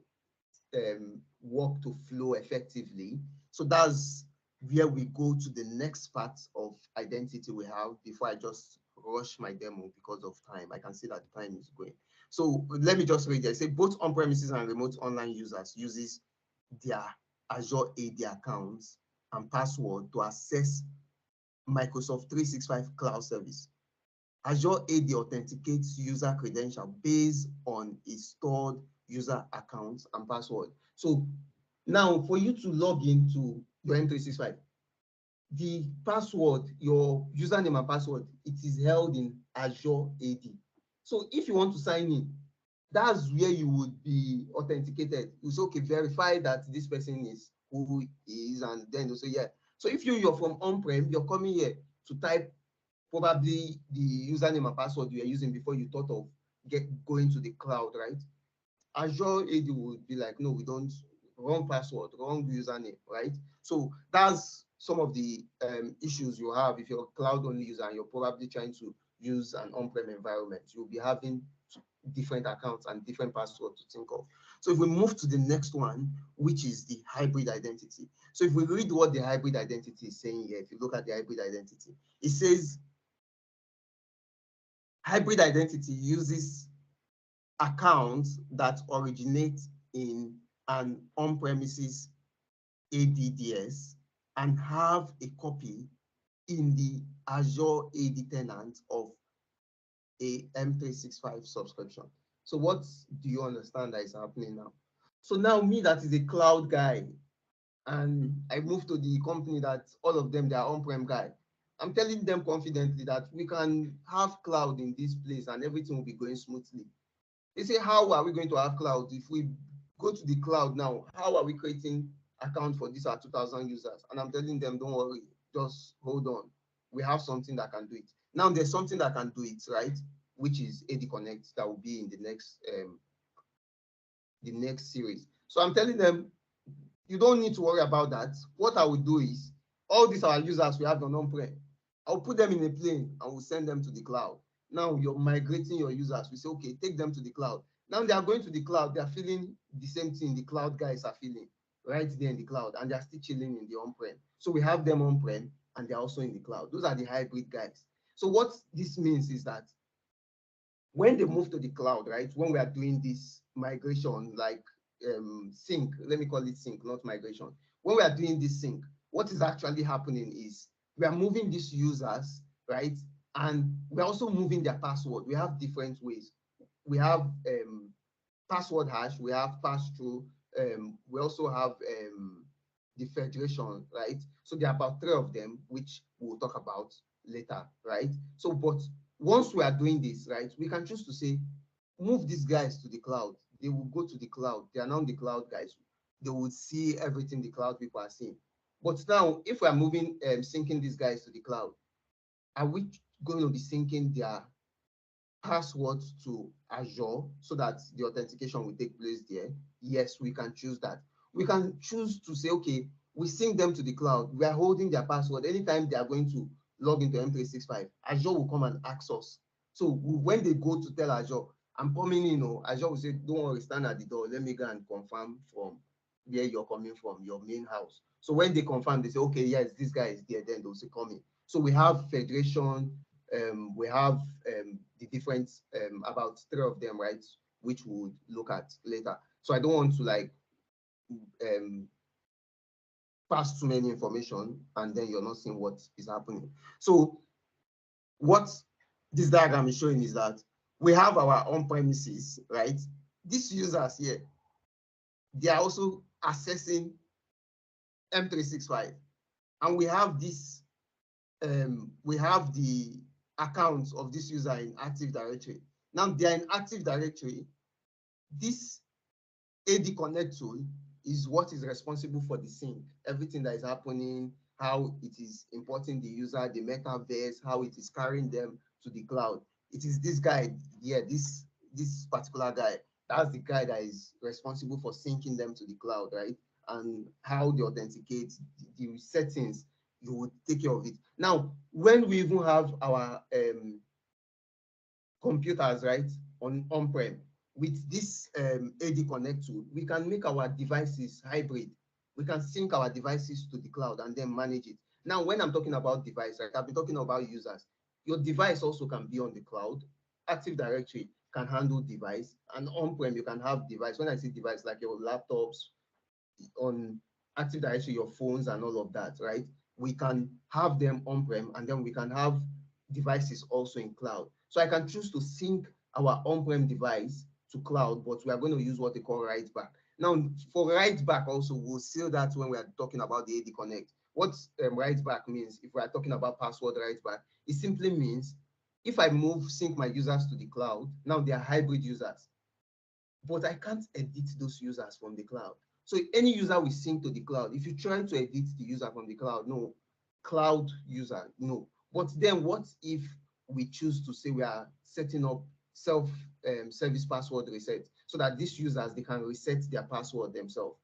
work to flow effectively. So that's where we go to the next part of identity we have before I just rush my demo because of time. I can see that time is going. So let me just read there. Say both on-premises and remote online users uses their Azure AD accounts and password to access Microsoft 365 cloud service. Azure AD authenticates user credential based on a stored user account and password. So now for you to log into your M365, the password, your username and password, it is held in Azure AD. So if you want to sign in, that's where you would be authenticated. You say, okay, verify that this person is who he is, and then you say, yeah. So if you're from on-prem, you're coming here to type probably the username and password you were using before you thought of going to the cloud, right? Azure AD would be like, no, we don't, wrong password, wrong username, right? So that's some of the issues you have if you're a cloud only user and you're probably trying to use an on-prem environment. You'll be having different accounts and different passwords to think of. So if we move to the next one, which is the hybrid identity. So if we read what the hybrid identity is saying here, if you look at the hybrid identity, it says hybrid identity uses accounts that originate in an on-premises ADDS and have a copy in the Azure AD tenant of a M365 subscription. So what do you understand that is happening now? So now me that is a cloud guy, and I moved to the company that all of them, they are on-prem guy. I'm telling them confidently that we can have cloud in this place and everything will be going smoothly. They say, how are we going to have cloud? If we go to the cloud now, how are we creating account for these 2,000 users? And I'm telling them, don't worry, just hold on. We have something that can do it. Now there's something that can do it, right? Which is AD Connect that will be in the next series. So I'm telling them, you don't need to worry about that. What I will do is, all these our users we have on-prem, I'll put them in a plane and we'll send them to the cloud. Now you're migrating your users. We say, okay, take them to the cloud. Now they are going to the cloud. They are feeling the same thing the cloud guys are feeling right there in the cloud, and they're still chilling in the on-prem. So we have them on-prem and they're also in the cloud. Those are the hybrid guys. So what this means is that when they move to the cloud, right, when we are doing this migration, like sync, let me call it sync, not migration. When we are doing this sync, what is actually happening is we are moving these users, right? And we're also moving their password. We have different ways. We have password hash, we have pass-through, we also have the federation, right? So there are about 3 of them, which we'll talk about later, right? So, but once we are doing this, right, we can choose to say, move these guys to the cloud. They will go to the cloud. They are now the cloud guys. They will see everything the cloud people are seeing. But now, if we are moving, syncing these guys to the cloud, are we going to be syncing their passwords to Azure so that the authentication will take place there? Yes, we can choose that. We can choose to say, okay, we sync them to the cloud. We are holding their password. Anytime they are going to log into M365, Azure will come and ask us. So when they go to tell Azure, I'm coming in, Azure will say, don't worry, stand at the door. Let me go and confirm from where you're coming from, your main house. So when they confirm, they say, okay, yes, this guy is there, then they'll say, come in. So we have federation, we have the different, about 3 of them, right, which we'll look at later. So I don't want to like pass too many information and then you're not seeing what is happening. So what this diagram is showing is that we have our on-premises, right? These users here, they are also accessing M365, and we have this, we have the accounts of this user in Active Directory. Now they are in Active Directory. This AD Connect tool is what is responsible for the sync, everything that is happening, how it is importing the user, the metaverse, how it is carrying them to the cloud. it is this guy, yeah, this particular guy. That's the guy that is responsible for syncing them to the cloud, right? And how they authenticate, the settings, you would take care of it. Now, when we even have our computers, right, on-prem, with this AD Connect tool, we can make our devices hybrid. We can sync our devices to the cloud and then manage it. Now, when I'm talking about device, right, I've been talking about users. Your device also can be on the cloud. Active Directory can handle device, and on-prem you can have device. When I say device, like your laptops, on Active Directory, your phones and all of that, right? We can have them on-prem, and then we can have devices also in cloud. So I can choose to sync our on-prem device to cloud, but we are going to use what they call write back. Now, for write back also, we'll see that when we are talking about the AD Connect. What write back means, if we are talking about password write back, it simply means if I sync my users to the cloud, now they are hybrid users, but I can't edit those users from the cloud. So any user we sync to the cloud, if you try to edit the user from the cloud, no. Cloud user, no. But then what if we choose to say we are setting up self-service password reset so that these users, they can reset their password themselves?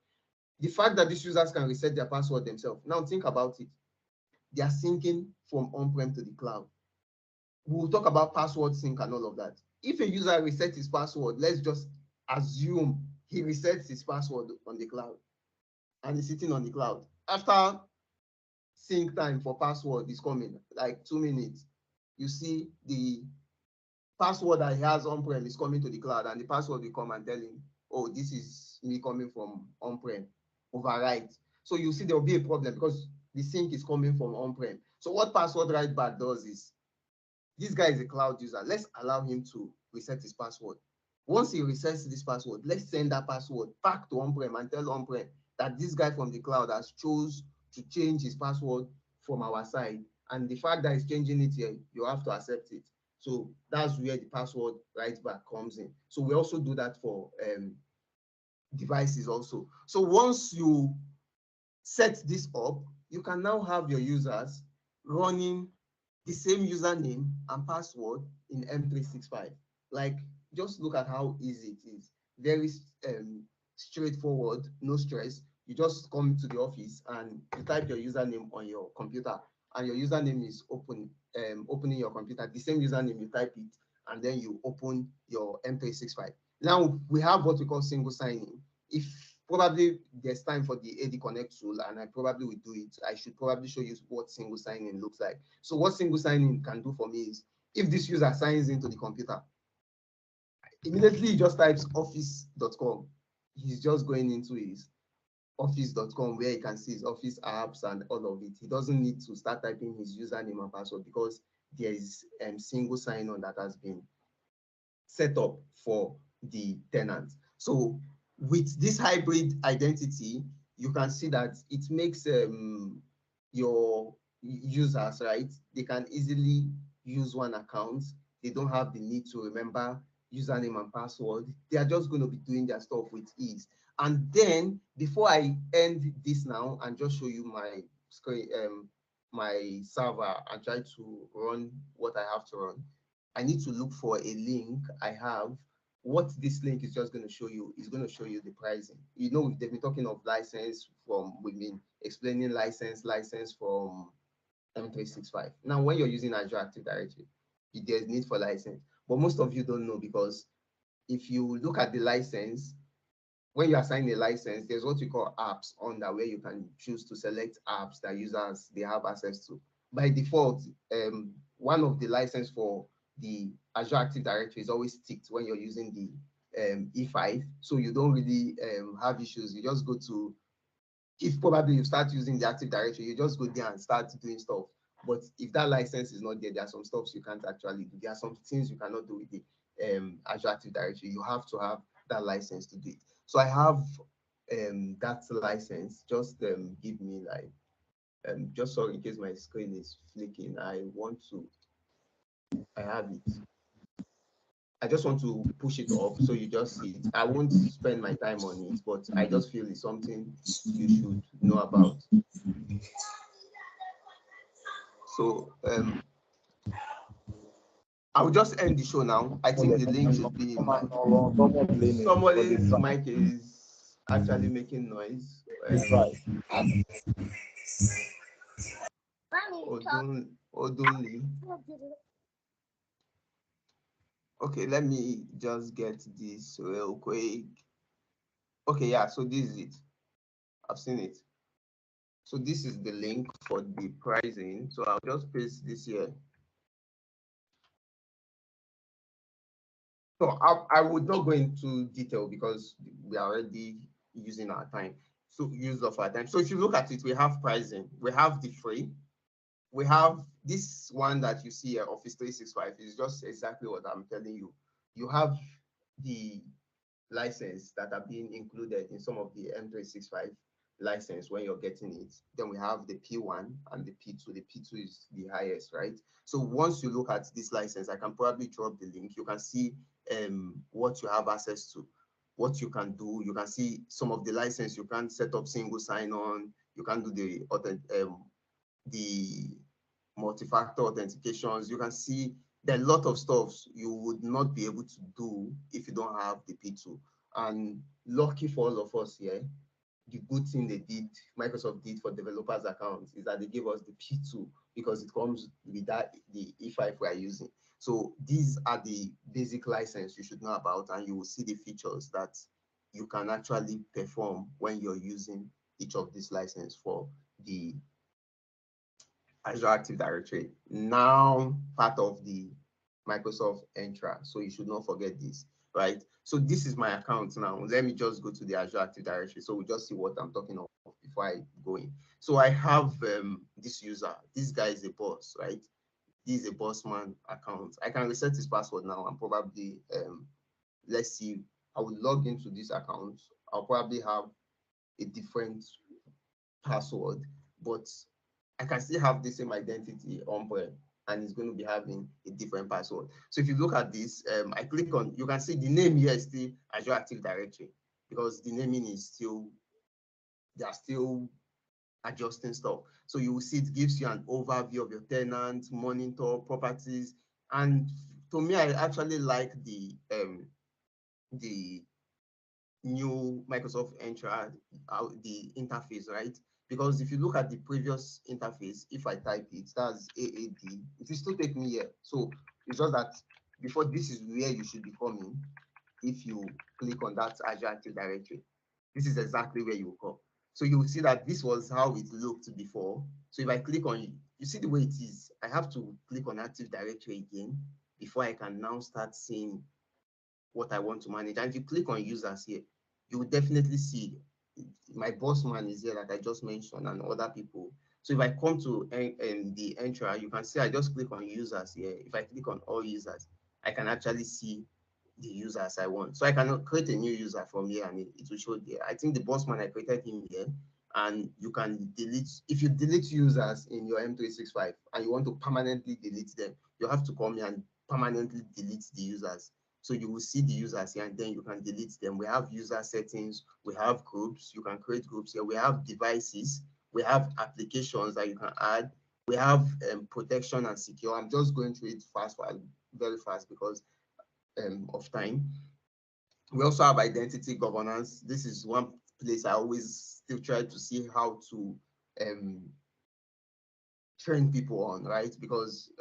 The fact that these users can reset their password themselves, now think about it. They are syncing from on-prem to the cloud. We'll talk about password sync and all of that. If a user resets his password, let's just assume he resets his password on the cloud and he's sitting on the cloud. After sync time for password is coming, like 2 minutes, you see the password that he has on-prem is coming to the cloud, and the password will come and tell him, oh, this is me coming from on-prem, overwrite. So you see there will be a problem because the sync is coming from on-prem. So what password write back does is, this guy is a cloud user. Let's allow him to reset his password. Once he resets this password, let's send that password back to on-prem and tell on-prem that this guy from the cloud has chose to change his password from our side. And the fact that he's changing it here, you have to accept it. So that's where the password write back comes in. So we also do that for devices also. So once you set this up, you can now have your users running the same username and password in M365. Like, just look at how easy it is. Very straightforward, no stress. You just come to the office and you type your username on your computer, and your username is opening your computer. The same username, you type it, and then you open your M365. Now we have what we call single sign-in. If probably there's time for the AD Connect tool, and I probably will do it, I should probably show you what single sign-in looks like. So what single sign-in can do for me is, if this user signs into the computer, immediately he just types office.com. He's just going into his office.com where he can see his office apps and all of it. He doesn't need to start typing his username and password because there is single sign-on that has been set up for the tenant. So with this hybrid identity, you can see that it makes your users, right, they can easily use one account. They don't have the need to remember username and password. They are just going to be doing their stuff with ease. And then before I end this now and just show you my screen, my server, and try to run what I have to run, I need to look for a link I have. What this link is just going to show you is going to show you the pricing. You know, they've been talking of license we've been explaining license from M365. Now, when you're using Azure Active Directory, there's need for license, but most of you don't know, because if you look at the license, when you assign a license, there's what we call apps on that, where you can choose to select apps that users they have access to. By default, one of the license for the Azure Active Directory is always ticked when you're using the E5, so you don't really have issues. You just go to, if probably you start using the Active Directory, you just go there and start doing stuff. But if that license is not there, there are some stuff you can't actually do. There are some things you cannot do with the Azure Active Directory. You have to have that license to do it. So I have that license. Just give me like, just so in case my screen is flicking, I have it. I just want to push it up so you just see it. I won't spend my time on it, but I just feel it's something you should know about. So I will just end the show now. I think the link should be in my. Somebody's mic is actually making noise. Odunli. Okay, let me just get this real quick. Okay, yeah, so this is it. I've seen it. So this is the link for the pricing. So I'll just paste this here. So I would not go into detail because we are already using our time. So use of our time. So if you look at it, we have pricing. We have the free. We have this one that you see here, Office 365, is just exactly what I'm telling you. You have the license that are being included in some of the M365 license when you're getting it. Then we have the P1 and the P2. The P2 is the highest, right? So once you look at this license, I can probably drop the link. You can see what you have access to, what you can do. You can see some of the license. You can set up single sign-on. You can do the multi-factor authentications. You can see there are a lot of stuff you would not be able to do if you don't have the P2. And lucky for all of us here, the good thing Microsoft did for developers accounts is that they gave us the P2 because it comes with that the E5 we are using. So these are the basic license you should know about, and you will see the features that you can actually perform when you're using each of these license for the Azure Active Directory, now part of the Microsoft Entra. So you should not forget this, right? So this is my account now. Let me just go to the Azure Active Directory. So we just see what I'm talking of before I go in. So I have this user. This guy is a boss, right? This is a bossman account. I can reset his password now and probably, let's see, I will log into this account. I'll probably have a different password, but I can still have the same identity on-prem, and it's going to be having a different password. So if you look at this, I click on, you can see the name here is still Azure Active Directory because the naming is still, they are still adjusting stuff. So you will see it gives you an overview of your tenant, monitor, properties. And to me, I actually like the new Microsoft Entra, the interface, right? Because if you look at the previous interface, if I type it, that's AAD, it will still take me here. So it's just that before, this is where you should be coming. If you click on that Azure Active Directory, this is exactly where you will come. So you will see that this was how it looked before. So if I click on, you see the way it is, I have to click on Active Directory again before I can now start seeing what I want to manage. And if you click on users here, you will definitely see my boss man is here that I just mentioned and other people. So if I come to the Entra, you can see I just click on users here. If I click on all users, I can actually see the users I want. So I can create a new user from here and it will show there. I think the boss man, I created him here, and you can delete. If you delete users in your M365 and you want to permanently delete them, you have to come here and permanently delete the users. So you will see the users here and then you can delete them. We have user settings, we have groups, you can create groups here. We have devices, we have applications that you can add. We have protection and secure. I'm just going through it very fast because of time. We also have identity governance. This is one place I always still try to see how to train people on, right? Because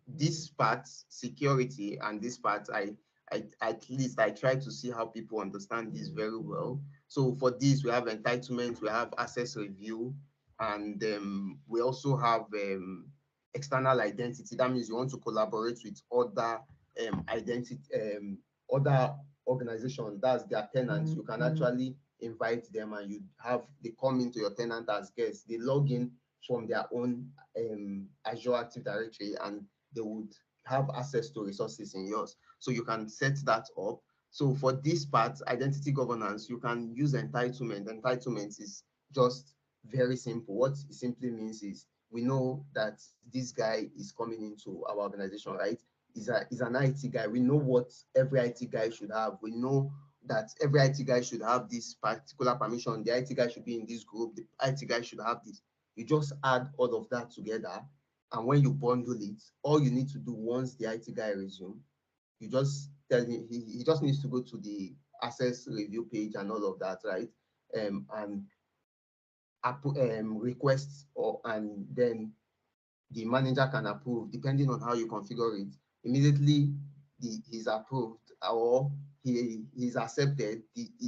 this part, security, and this part, I at least I try to see how people understand this very well. So for this, we have entitlement, we have access review, and we also have external identity. That means you want to collaborate with other identity, other organizations. That's their tenants. You can actually invite them, and they come into your tenant as guests. They log in from their own Azure Active Directory, and they would have access to resources in yours. So you can set that up. So for this part, identity governance, you can use entitlement. Entitlement is just very simple. What it simply means is we know that this guy is coming into our organization, right? He's an IT guy. We know what every IT guy should have. We know that every IT guy should have this particular permission. The IT guy should be in this group. The IT guy should have this. You just add all of that together, And when you bundle it, all you need to do once the IT guy resume, you just tell him he just needs to go to the access review page and all of that, right? And request, or and then the manager can approve depending on how you configure it. Immediately he's approved, or he's accepted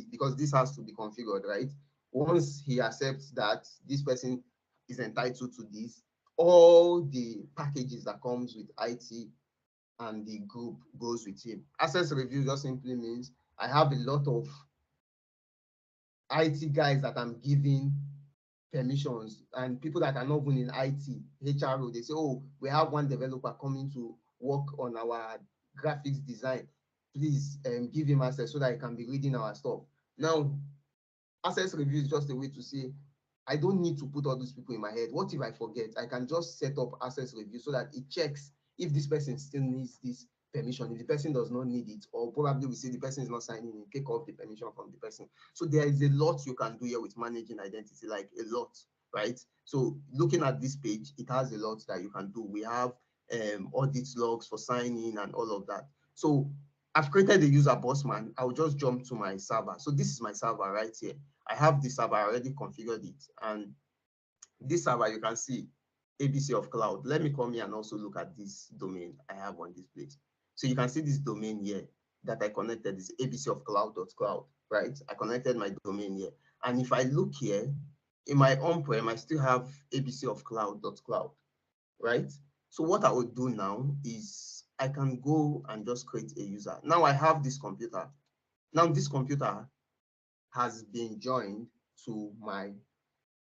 because this has to be configured, right? Once he accepts that this person is entitled to this, all the packages that comes with IT and the group goes with him. Access review just simply means I have a lot of IT guys that I'm giving permissions, and people that are not even in IT, HRO, they say, oh, we have one developer coming to work on our graphics design. Please give him access so that he can be reading our stuff. Now, access review is just a way to say, I don't need to put all these people in my head. What if I forget? I can just set up access review so that it checks if this person still needs this permission. If the person does not need it, or probably we say the person is not signing in, take off the permission from the person. So there is a lot you can do here with managing identity, like a lot, right? So looking at this page, it has a lot that you can do. We have audit logs for signing and all of that. So I've created a user bossman. I'll just jump to my server. So this is my server right here. I have this server, I already configured it. And this server, you can see ABC of cloud. Let me come here and also look at this domain I have on this place. So you can see this domain here that I connected is ABC of cloud.cloud, right? I connected my domain here. And if I look here, in my on-prem, I still have ABC of cloud.cloud, right? So what I would do now is I can go and just create a user. Now I have this computer. Now this computer has been joined to my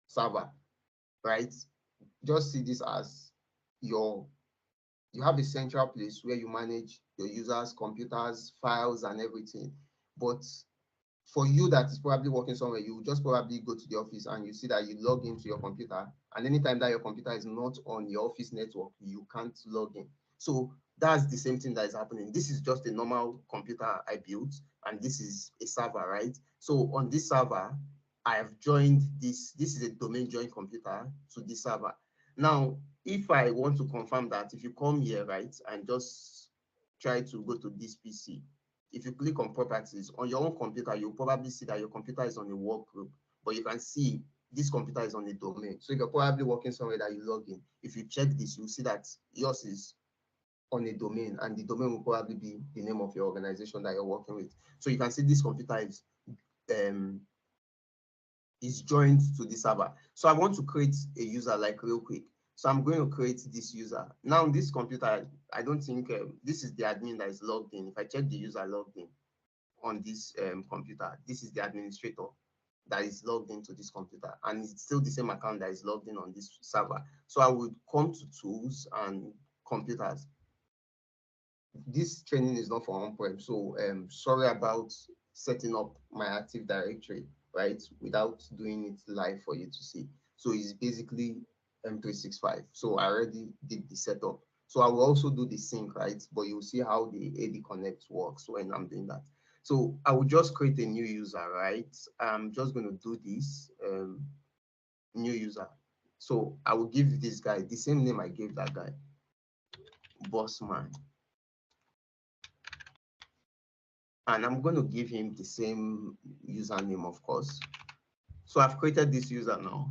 server, right? Just see this as you have a central place where you manage your users, computers, files, and everything. But for you that is probably working somewhere, you just probably go to the office and you see that you log into your computer, and anytime that your computer is not on your office network, you can't log in. So that's the same thing that is happening. This is just a normal computer I built, and this is a server, right? So on this server, I have joined this. This is a domain join computer to this server. Now, if I want to confirm that, if you come here, right, and just try to go to this PC, if you click on properties on your own computer, you'll probably see that your computer is on a work group, but you can see this computer is on a domain. So if you're probably working somewhere that you log in, if you check this, you'll see that yours is on a domain, and the domain will probably be the name of your organization that you're working with. So you can see this computer is joined to the server. So I want to create a user like real quick. So I'm going to create this user. Now this computer, I don't think this is the admin that is logged in. If I check the user logged in on this computer, this is the administrator that is logged into this computer, and it's still the same account that is logged in on this server. So I would come to tools and computers. This training is not for on-prem, so sorry about setting up my Active Directory, right, without doing it live for you to see. So it's basically M365. So I already did the setup. So I will also do the sync, right? But you'll see how the AD Connect works when I'm doing that. So I will just create a new user, right? I'm just going to do this new user. So I will give this guy the same name I gave that guy, Bossman. And I'm going to give him the same username, of course. So I've created this user now.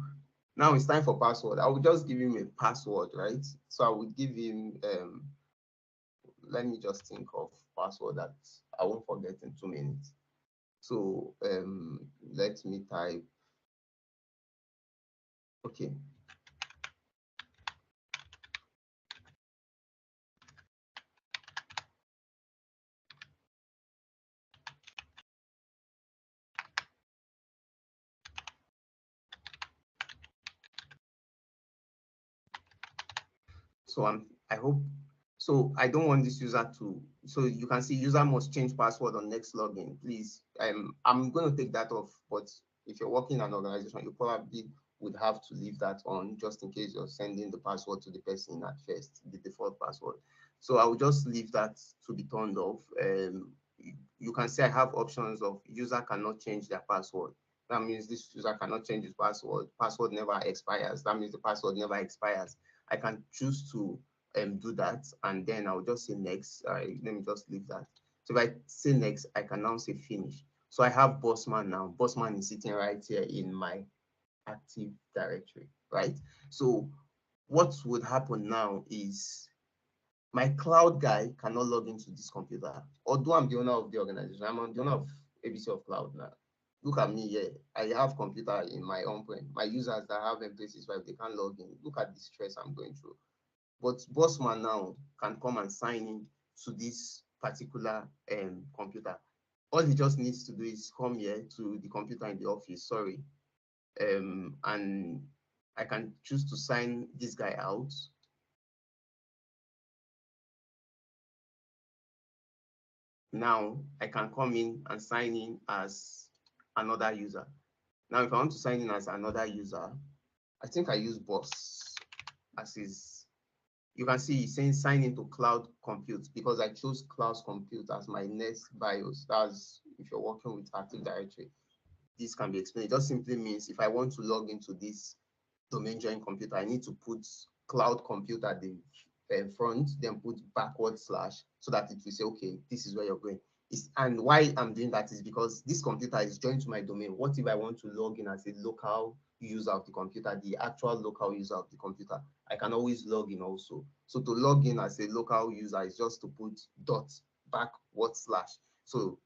Now it's time for password. I will just give him a password, right? So I would give him, let me just think of password that I won't forget in 2 minutes. So let me type, okay. So I hope, so I don't want this user to, so you can see user must change password on next login, please. I'm going to take that off, but if you're working in an organization, you probably would have to leave that on just in case you're sending the password to the person at first, the default password. So I will just leave that to be turned off. You can see I have options of user cannot change their password. That means this user cannot change his password. Password never expires. That means the password never expires. I can choose to do that, and then I'll just say next. Let me just leave that. So if I say next, I can now say finish. So I have Bossman now. Bossman is sitting right here in my Active Directory, right? So what would happen now is my cloud guy cannot log into this computer. Although I'm the owner of the organization, I'm the owner of ABC of Cloud now. Look at me here. I have computer in my on-prem. My users that have M365, they can't log in. Look at the stress I'm going through. But Bossman now can come and sign in to this particular computer. All he just needs to do is come here to the computer in the office, sorry. And I can choose to sign this guy out. Now I can come in and sign in as another user. Now, if I want to sign in as another user, I think I use boss as his. You can see he's saying sign into cloud compute because I chose cloud compute as my next BIOS. That's if you're working with Active Directory. This can be explained. It just simply means if I want to log into this domain join computer, I need to put cloud compute at the front, then put backward slash so that it will say, okay, this is where you're going. And why I'm doing that is because this computer is joined to my domain. What if I want to log in as a local user of the computer, the actual local user of the computer? I can always log in also. So to log in as a local user is just to put dot backward slash. So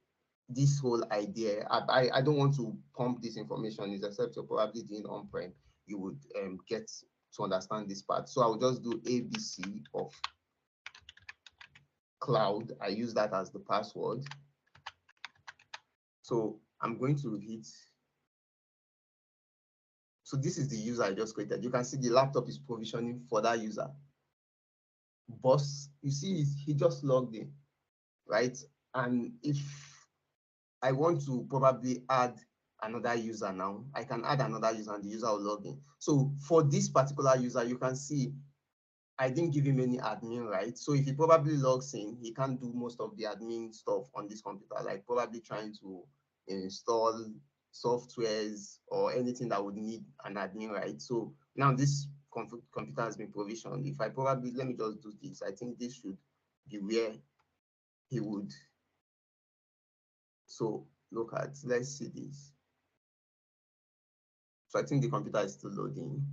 this whole idea, I don't want to pump this information, is except you're probably doing on-prem, you would get to understand this part. So I'll just do ABC of cloud. I use that as the password. So I'm going to hit. So this is the user I just created. You can see the laptop is provisioning for that user. Boss, you see, he just logged in, right? And if I want to probably add another user now, I can add another user and the user will log in. So for this particular user, you can see I didn't give him any admin rights. So if he probably logs in, he can't do most of the admin stuff on this computer, like probably trying to install softwares or anything that would need an admin right. So now this computer has been provisioned. If I probably, let me just do this. I think this should be where he would. So look at, let's see this. So I think the computer is still loading.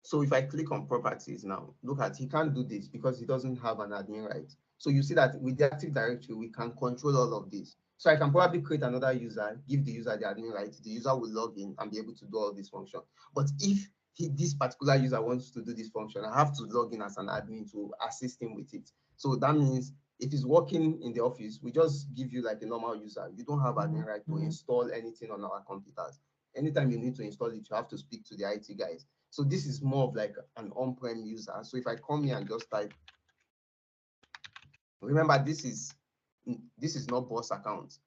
So if I click on properties now, look at, he can't do this because he doesn't have an admin right. So you see that with the Active Directory, we can control all of this. So I can probably create another user, give the user the admin right. The user will log in and be able to do all this function. But if this particular user wants to do this function, I have to log in as an admin to assist him with it. So that means if he's working in the office, we just give you like a normal user. You don't have admin right to install anything on our computers. Anytime you need to install it, you have to speak to the IT guys. So this is more of like an on-prem user. So if I come here and just type, remember this is not boss account.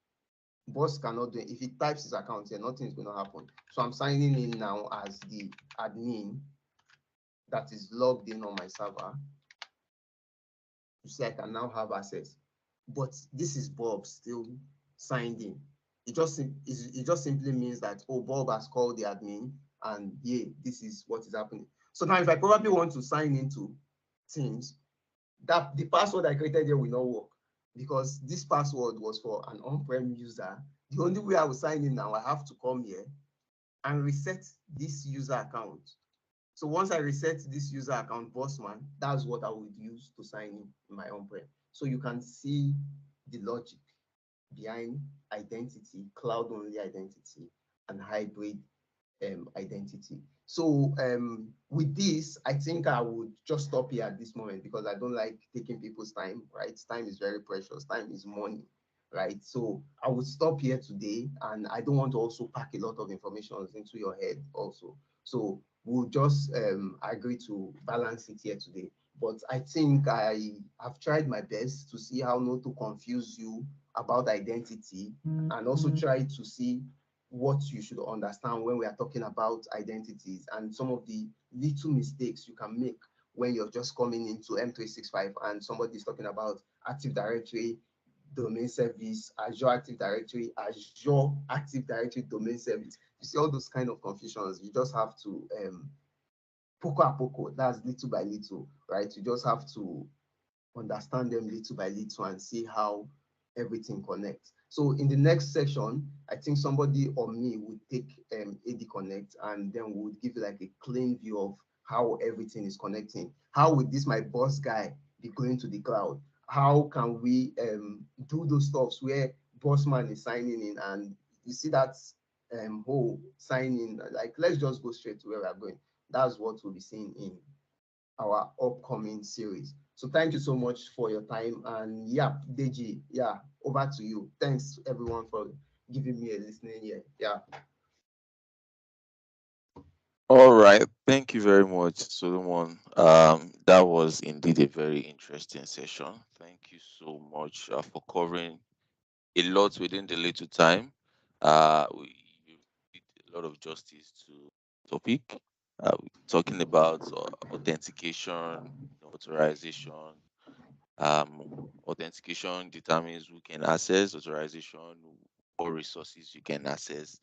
Boss cannot do it. If he types his account here, nothing is going to happen. So I'm signing in now as the admin that is logged in on my server. You see, I can now have access. But this is Bob still signed in. It just simply means that, oh, Bob has called the admin and yeah, this is what is happening. So now if I probably want to sign into Teams, that the password I created here will not work because this password was for an on-prem user. The only way I will sign in now, I have to come here and reset this user account. So once I reset this user account, Bossman, that's what I would use to sign in my on-prem. So you can see the logic behind identity, cloud-only identity, and hybrid identity. So with this, I think I would just stop here at this moment because I don't like taking people's time, right? Time is very precious. Time is money, right? So I would stop here today, and I don't want to also pack a lot of information into your head also. So we'll just agree to balance it here today. But I think I have tried my best to see how not to confuse you about identity and also try to see what you should understand when we are talking about identities and some of the little mistakes you can make when you're just coming into M365 and somebody is talking about Active Directory, domain service, Azure Active Directory, Azure Active Directory domain service. You see all those kind of confusions, you just have to poco a poco, that's little by little, right? You just have to understand them little by little and see how everything connects. So in the next section, I think somebody or me would take AD Connect, and then we would give you like a clean view of how everything is connecting. How would this my boss guy be going to the cloud? How can we do those stuffs where boss man is signing in, and you see that whole sign in, like let's just go straight to where we're going. That's what we'll be seeing in our upcoming series. So thank you so much for your time. And yeah, Deji, yeah, over to you. Thanks everyone for giving me a listening ear. Yeah. All right. Thank you very much, Solomon. That was indeed a very interesting session. Thank you so much for covering a lot within the little time. You did a lot of justice to the topic. Talking about authentication, authorization. Authentication determines who can access. Authorization, what resources you can access.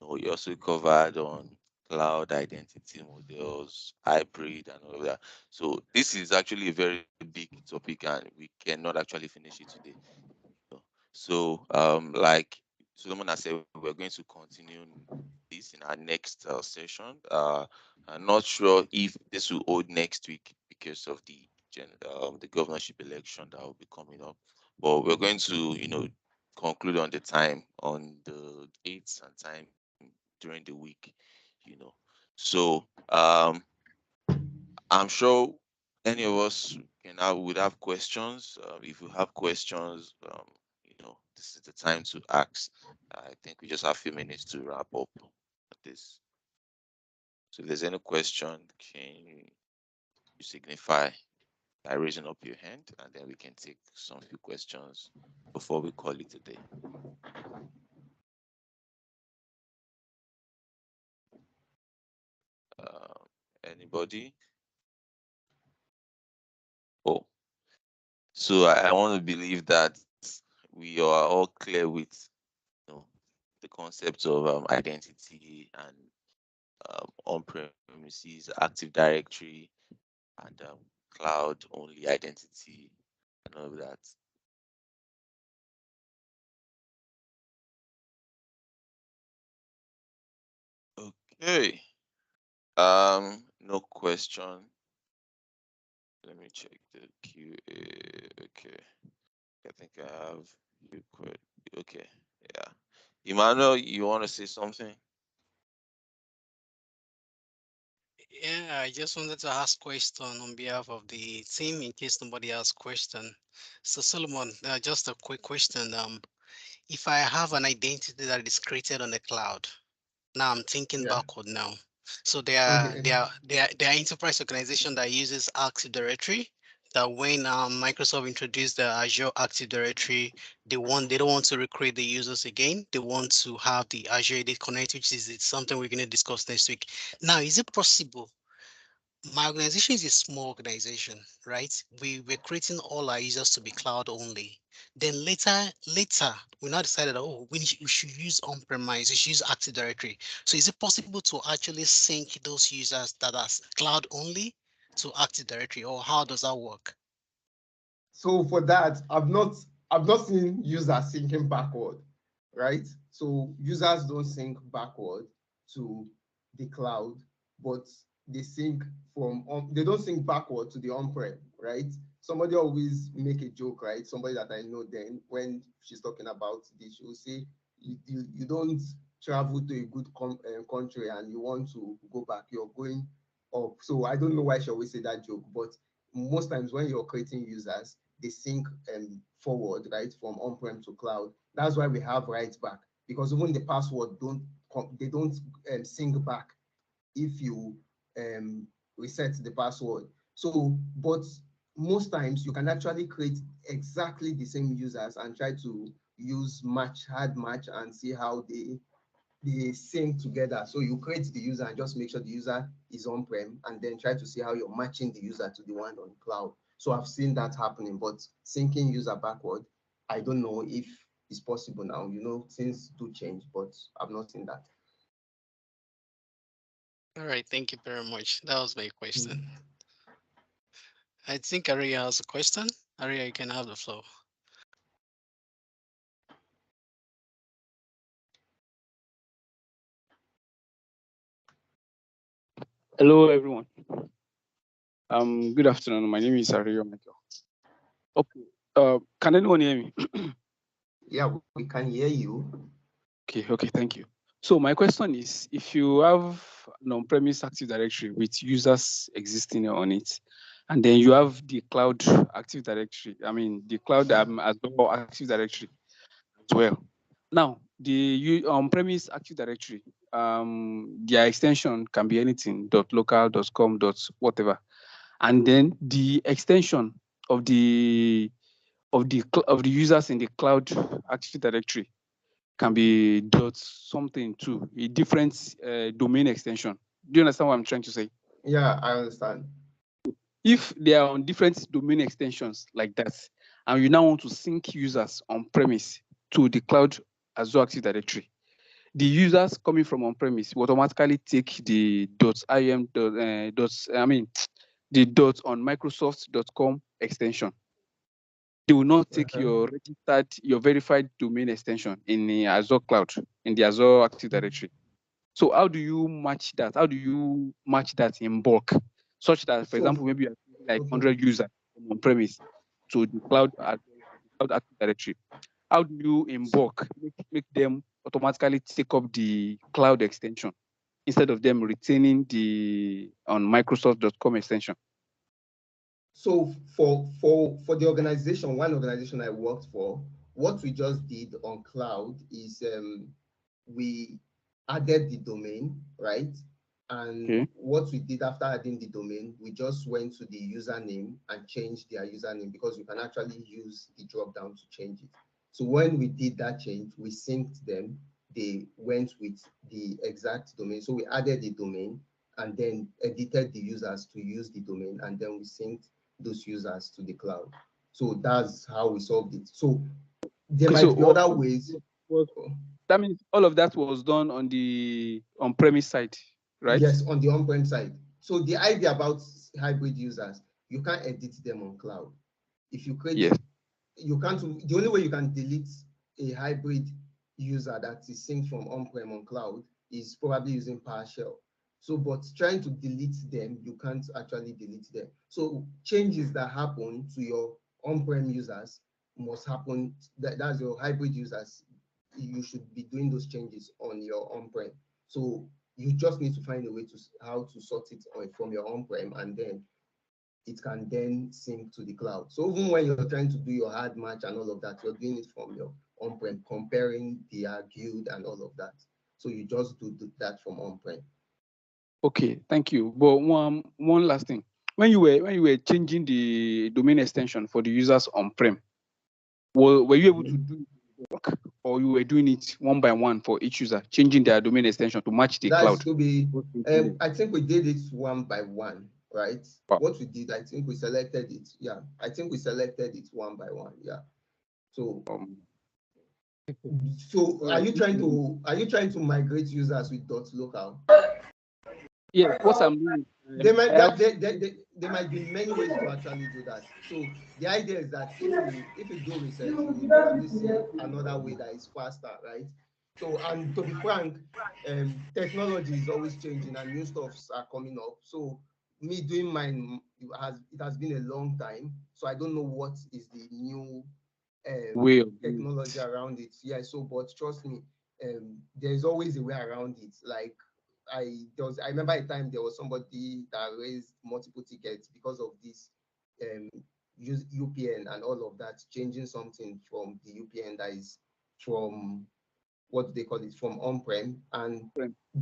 We also covered on cloud identity models, hybrid, and all of that. So this is actually a very big topic, and we cannot actually finish it today. So, like Solomon has said, we're going to continue this in our next session. I'm not sure if this will hold next week because of the governorship election that will be coming up. But we're going to, conclude on the time on the dates and time during the week, you know. So, I'm sure any of us would have questions. If you have questions, this is the time to ask. I think we just have a few minutes to wrap up this. So if there's any question, can you signify by raising up your hand, and then we can take some few questions before we call it a day. Anybody? Oh, so I want to believe that we are all clear with the concept of identity and on-premises Active Directory and cloud-only identity and all of that. Okay. No question. Let me check the QA. Okay. I think I have you. Okay. Yeah. Emmanuel, you want to say something? Yeah, I just wanted to ask question on behalf of the team in case nobody has question. So Solomon, just a quick question. If I have an identity that is created on the cloud, now I'm thinking Yeah. backward now. So there are enterprise organization that uses Active Directory. That when Microsoft introduced the Azure Active Directory, they don't want to recreate the users again. They want to have the Azure AD Connect, which is something we're going to discuss next week. Now, is it possible? My organization is a small organization, right? We're creating all our users to be cloud only. Then later, we now decided, oh, we should use on-premise, we should use Active Directory. So is it possible to actually sync those users that are cloud only to Active Directory, or how does that work? So for that, I've not seen users syncing backward, right? So users don't sync backward to the cloud, but they sync they don't sync backward to the on-prem, right? Somebody always make a joke, right? Somebody that I know, then when she's talking about this, she will say, you don't travel to a good country and you want to go back, you're going up. So I don't know why she always say that joke, but most times when you're creating users, they sync forward, right, from on-prem to cloud. That's why we have write back, because even the password they don't sync back if you um, reset the password. So, but most times you can actually create exactly the same users and try to use hard match and see how they sync together. So you create the user and just make sure the user is on-prem, and then try to see how you're matching the user to the one on cloud. So I've seen that happening, but syncing user backward, I don't know if it's possible now. Things do change, but I've not seen that. All right, thank you very much. That was my question. I think Aria has a question. Aria, you can have the floor. Hello, everyone. Good afternoon. My name is Michael. Okay. Can anyone hear me? Yeah, we can hear you. Okay. Thank you. So my question is, if you have an on-premise Active Directory with users existing on it, and then you have the cloud Active Directory, the cloud as well Active Directory as well. Now, the on-premise Active Directory, their extension can be anything .local, .com, whatever, and then the extension of the users in the cloud Active Directory can be something too, a different domain extension. Do you understand what I'm trying to say? Yeah, I understand. If they are on different domain extensions like that, and you now want to sync users on premise to the cloud Azure Active Directory, the users coming from on premise will automatically take the .im the on Microsoft.com extension. They will not take your verified domain extension in the Azure cloud, in the Azure Active Directory. So how do you match that? How do you match that in bulk, such that, for example, maybe you have like 100 users on premise to the cloud Active Directory? How do you in bulk make them automatically take up the cloud extension instead of them retaining the on Microsoft.com extension? So for the organization, one organization I worked for, what we just did on cloud is we added the domain, right? And what we did after adding the domain, we just went to the username and changed their username, because you can actually use the drop down to change it. So when we did that change, we synced them. They went with the exact domain. So we added the domain and then edited the users to use the domain, and then we synced those users to the cloud. So that's how we solved it. So there might be other ways. That means all of that was done on the on-premise side, right? Yes, on the on-prem side. So the idea about hybrid users, you can't edit them on cloud. If you create, you can't. The only way you can delete a hybrid user that is synced from on-prem on cloud is probably using PowerShell. So, but trying to delete them, you can't actually delete them. So changes that happen to your on-prem users must happen. That's your hybrid users. You should be doing those changes on your on-prem. So you just need to find a way to how to sort it from your on-prem, and then it can then sync to the cloud. So even when you're trying to do your hard match and all of that, you're doing it from your on-prem, comparing their guild and all of that. So you just do that from on-prem. Okay, thank you. But one last thing. When you were changing the domain extension for the users on-prem, were you able to do work, or you were doing it one by one for each user, changing their domain extension to match the cloud? To be, I think we did it one by one, right? Wow. What we did, I think we selected it. Yeah, I think we selected it one by one. Yeah. So, are you trying to migrate users with .local? Yeah, what I'm doing. There might be many ways to actually do that. So the idea is that if you do research, you will probably see another way that is faster, right? So, and to be frank, technology is always changing and new stuffs are coming up. So me doing mine, it has been a long time. So I don't know what is the new way of technology around it. Yeah. So, but trust me, there's always a way around it. Like I remember a time there was somebody that raised multiple tickets because of this UPN and all of that, changing something from the UPN that is from, what do they call it, from on-prem, and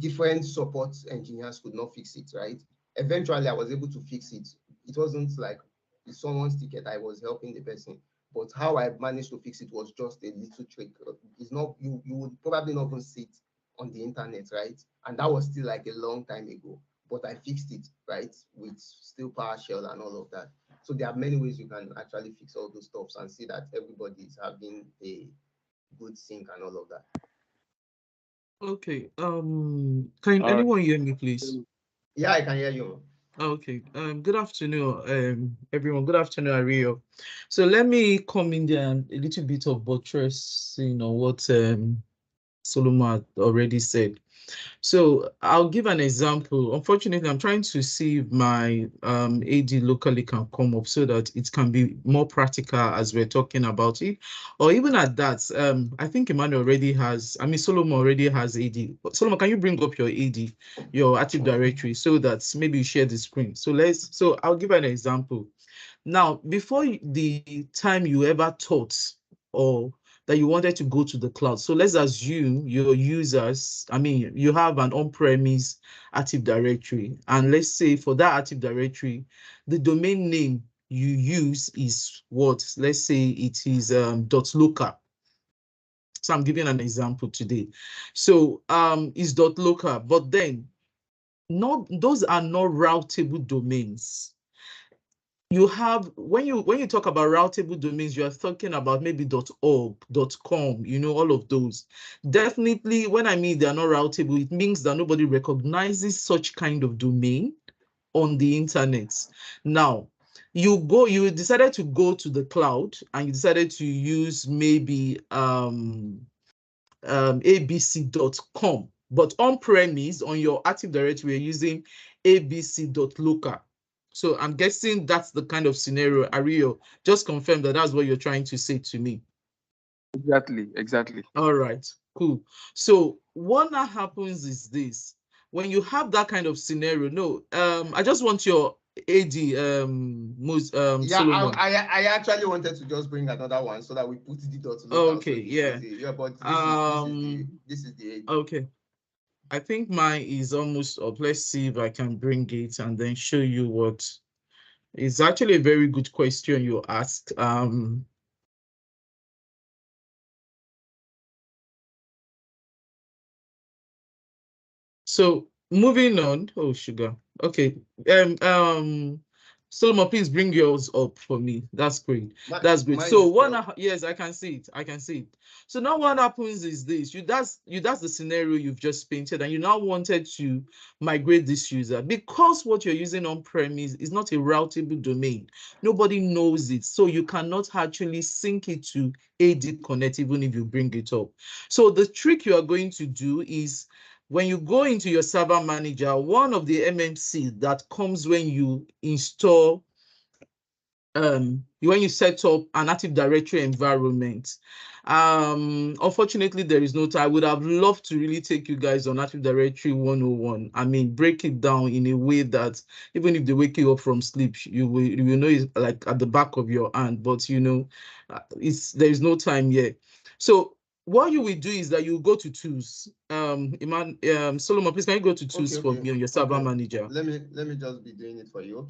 different support engineers could not fix it, right? Eventually, I was able to fix it. It wasn't like someone's ticket, I was helping the person. But how I managed to fix it was just a little trick. It's not, you would probably not even see it on the internet, right? And that was still like a long time ago. But I fixed it, right, with still PowerShell and all of that. So there are many ways you can actually fix all those stuffs and see that everybody is having a good sync and all of that. Okay. Can anyone hear me, please? Yeah, I can hear you. Okay. Good afternoon, everyone. Good afternoon, Ario. So let me come in there and a little bit of buttress, what Solomon already said. So I'll give an example. Unfortunately, I'm trying to see if my AD locally can come up so that it can be more practical as we're talking about it. Or even at that, I think Emmanuel already has, Solomon already has AD. Solomon, can you bring up your AD, your Active Directory, so that maybe you share the screen? So I'll give an example. Now, before the time you ever thought or that you wanted to go to the cloud. So let's assume your users, you have an on-premise Active Directory. And let's say for that Active Directory, the domain name you use is what? Let's say it is .local. So I'm giving an example today. So it's .local, but then those are not routable domains. You have, when you talk about routable domains, you are talking about maybe .org, .com, all of those. Definitely, when I mean they are not routable, it means that nobody recognizes such kind of domain on the internet. Now, you decided to go to the cloud and you decided to use maybe abc.com, but on premise on your Active Directory, we're using abc.local. So I'm guessing that's the kind of scenario. Ario, just confirm that that's what you're trying to say to me. Exactly. All right, cool. So what now happens is this: when you have that kind of scenario, I just want your AD, Yeah, Solomon. I actually wanted to just bring another one so that we put the .local. Okay, So yeah. but this is the AD. Okay. I think mine is almost up. Let's see if I can bring it and then show you what. It's actually a very good question you asked. So moving on. Oh, sugar. Okay. Solomon, please bring yours up for me. That's great. That's great. So yes, I can see it. I can see it. So now what happens is this: that's the scenario you've just painted, and you now wanted to migrate this user because what you're using on premise is not a routable domain. Nobody knows it, so you cannot actually sync it to AD Connect even if you bring it up. So the trick you are going to do is, when you go into your server manager, one of the MMC that comes when you install, when you set up an Active Directory environment. Unfortunately, there is no time. I would have loved to really take you guys on Active Directory 101. Break it down in a way that even if they wake you up from sleep, you will know it's like at the back of your hand. But there is no time yet. So what you will do is that you go to tools. Solomon, please can you go to tools for me on your server manager? Let me just be doing it for you.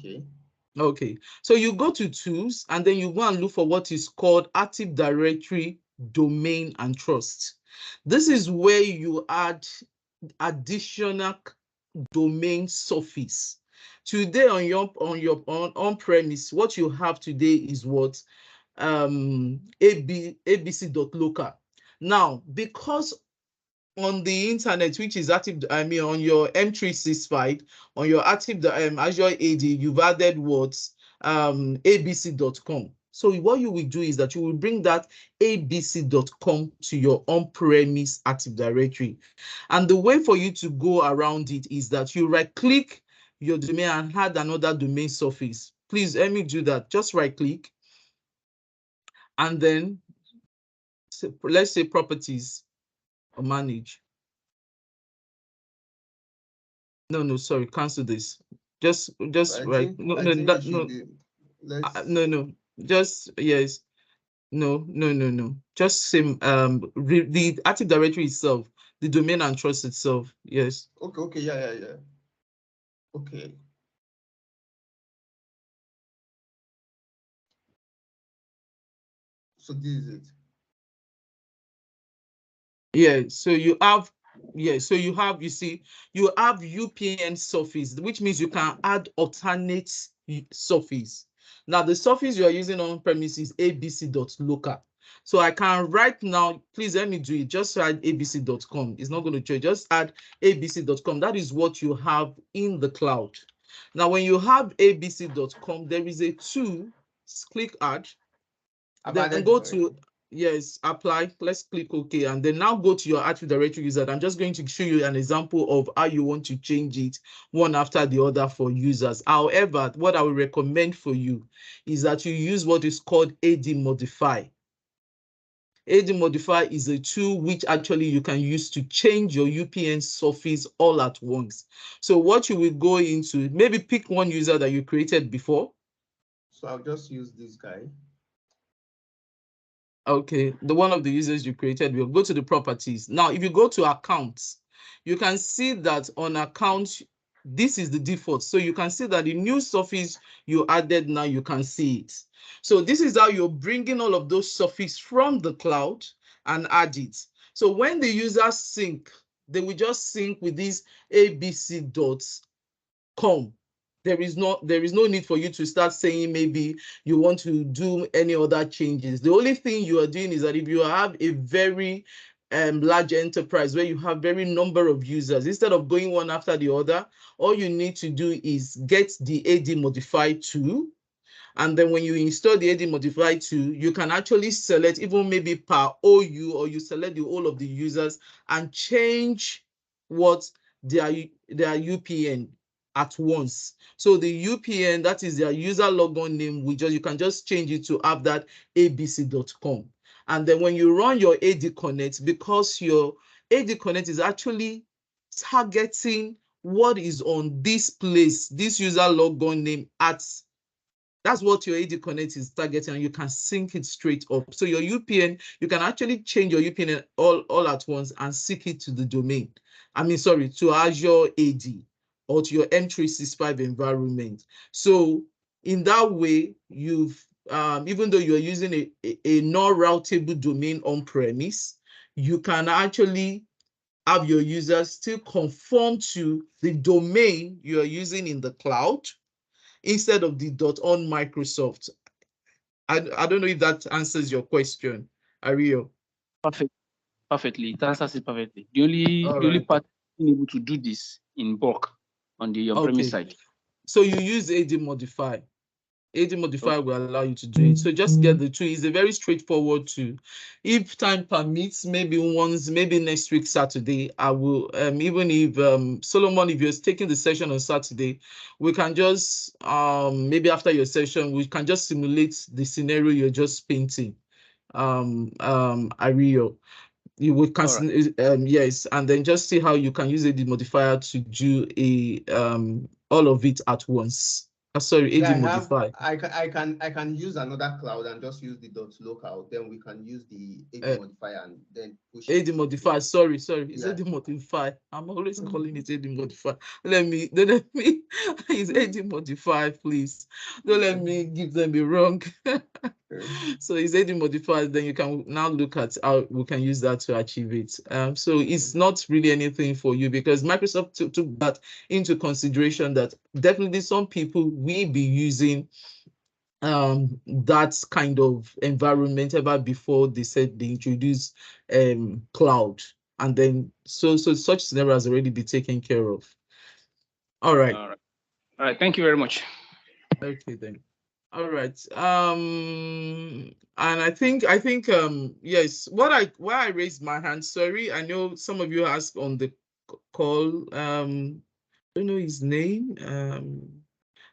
Okay, so you go to tools and then you go and look for what is called Active Directory Domain and Trust. This is where you add additional domain surface. Today on your on-premise, what you have today is what abc.local. Now, because on the internet, which is active, on your M365, on your active Azure AD, you've added what abc.com. So what you will do is that you will bring that abc.com to your on-premise Active Directory. And the way for you to go around it is that you right-click your domain and add another domain surface. Please let me do that. Just right-click and then let's say properties or manage. No, sorry, cancel this. Just right. No, just yes. No. Just same the Active Directory itself, the domain and trust itself. Yes. Okay, yeah. Okay. So this is it. Yeah, so you have you see, you have UPN surface, which means you can add alternate surface. Now the surface you are using on premises abc.local. So I can right now, please let me do it. Just add abc.com. It's not going to change. Just add abc.com. That is what you have in the cloud. Now, when you have abc.com, there is a tool. Click add. Then go to, yes, apply. Let's click OK. And then now go to your Active Directory user. I'm just going to show you an example of how you want to change it one after the other for users. However, what I would recommend for you is that you use what is called AD Modify. AD Modify is a tool which actually you can use to change your UPN surface all at once. So what you will go into, maybe pick one user that you created before. So I'll just use this guy. Okay, the one of the users you created, we'll go to the properties. Now, if you go to accounts, you can see that on account, this is the default. So you can see that the new surface you added now, you can see it. So this is how you're bringing all of those surface from the cloud and add it. So when the users sync, they will just sync with these abc.com. There is no need for you to start saying maybe you want to do any other changes. The only thing you are doing is that if you have a very large enterprise where you have very number of users, instead of going one after the other, all you need to do is get the AD Modify tool. And then when you install the AD Modify tool, you can actually select even maybe per OU, or you select the whole of the users and change what their UPN at once. So the UPN, that is their user logon name, you can just change it to have that abc.com. And then when you run your AD Connect, because your AD Connect is actually targeting what is on this place, this user logon name that's what your AD Connect is targeting, and you can sync it straight up. So your UPN, you can actually change your UPN all at once and sync it to the domain. To Azure AD or to your M365 environment. So in that way, you've even though you're using a non-routable domain on premise, you can actually have your users still conform to the domain you're using in the cloud instead of the .on Microsoft. I don't know if that answers your question, Ario. Perfectly. It answers it perfectly. The only part being able to do this in bulk on the on-premise side. So you use AD Modify. AD Modify will allow you to do it. So just get the tool. It's a very straightforward tool. If time permits, maybe next week, Saturday, I will, even if Solomon, if you're taking the session on Saturday, we can just, maybe after your session, we can just simulate the scenario you're just painting, Ario. You would yes, and then just see how you can use AD Modifier to do all of it at once. Sorry, AD Modify. I can use another cloud and just use the .local. Then we can use the AD Modifier and then push AD Modify. Sorry, it's AD Modify. I'm always calling it AD Modify. Let me. It's AD Modify, please. Don't let me give them the wrong. So it's AD Modify. Then you can now look at how we can use that to achieve it. So it's not really anything for you because Microsoft took that into consideration that definitely some people will be using that kind of environment ever before they said they introduced cloud, and then so such scenario has already been taken care of. All right. All right. Thank you very much. Okay then. All right. And I think yes. Why I raised my hand. Sorry, I know some of you asked on the call. I don't know his name.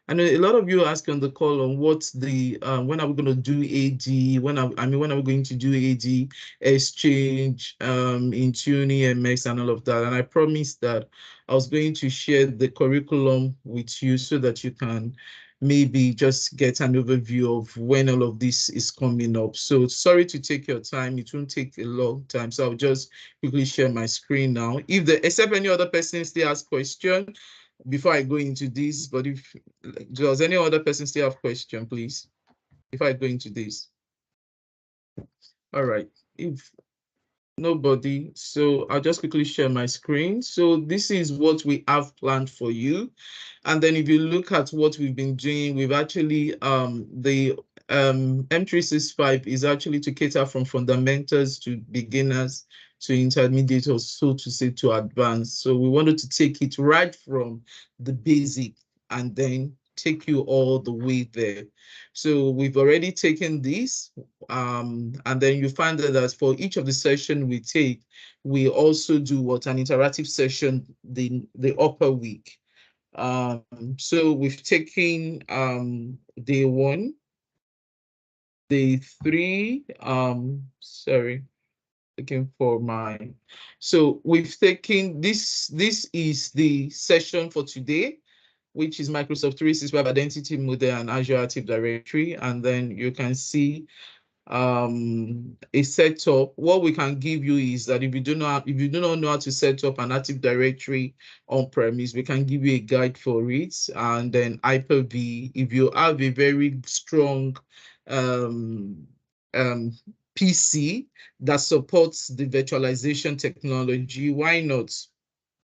I know a lot of you ask on the call on what's the when are we going to do AD? When are we going to do AD exchange, Intune, MX, and all of that? And I promised that I was going to share the curriculum with you so that you can maybe just get an overview of when all of this is coming up. So sorry to take your time. It won't take a long time. So I'll just quickly share my screen now. Except any other person still has question before I go into this, but if does any other person still have question, please, if I go into this. All right, if nobody, so I'll just quickly share my screen. So this is what we have planned for you. And then if you look at what we've been doing, we've actually, the M365 is actually to cater from fundamentals to beginners to intermediate, or so to say, to advanced. So we wanted to take it right from the basic and then take you all the way there. So we've already taken this, and then you find that for each of the session we take, we also do what an interactive session the upper week. So we've taken day 1, day 3, sorry, looking for my, so we've taken this is the session for today, which is Microsoft 365 Identity Model and Azure Active Directory. And then you can see a setup. What we can give you is that if you do not know how to set up an Active Directory on premise, we can give you a guide for it. And then Hyper-V, if you have a very strong um, PC that supports the virtualization technology, why not?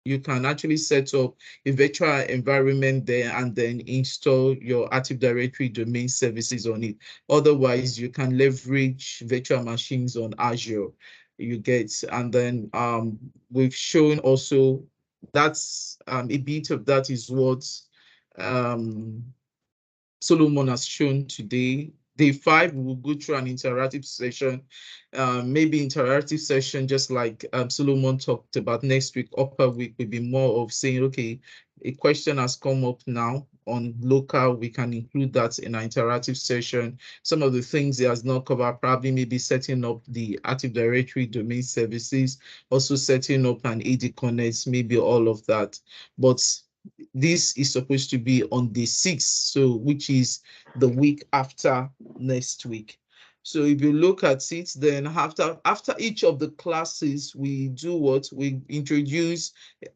You can actually set up a virtual environment there and then install your Active Directory domain services on it. Otherwise, you can leverage virtual machines on Azure, you get. And then we've shown also that's a bit of that is what um, Solomon has shown today. Day 5, we will go through an interactive session, maybe interactive session, just like Solomon talked about. Next week, upper week, will be more of saying, okay, a question has come up now on local, we can include that in an interactive session. Some of the things he has not covered, probably maybe setting up the Active Directory domain services, also setting up an AD Connect, maybe all of that. But this is supposed to be on the 6th, so which is the week after next week. So if you look at it, then after each of the classes, we do what? We introduce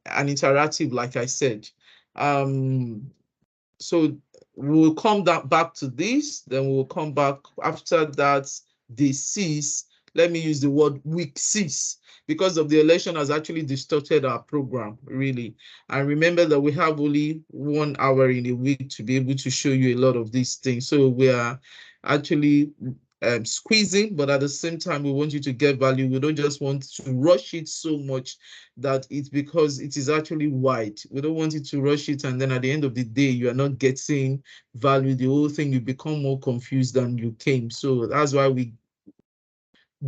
an interactive, like I said. So we'll come back to this, then we'll come back after that, day 6. Let me use the word week 6, because of the election has actually distorted our program, really. And remember that we have only 1 hour in a week to be able to show you a lot of these things. So we are actually squeezing, but at the same time, we want you to get value. We don't just want to rush it so much that it's because it is actually wide. We don't want you to rush it, and then at the end of the day, you are not getting value. The whole thing, you become more confused than you came. So that's why we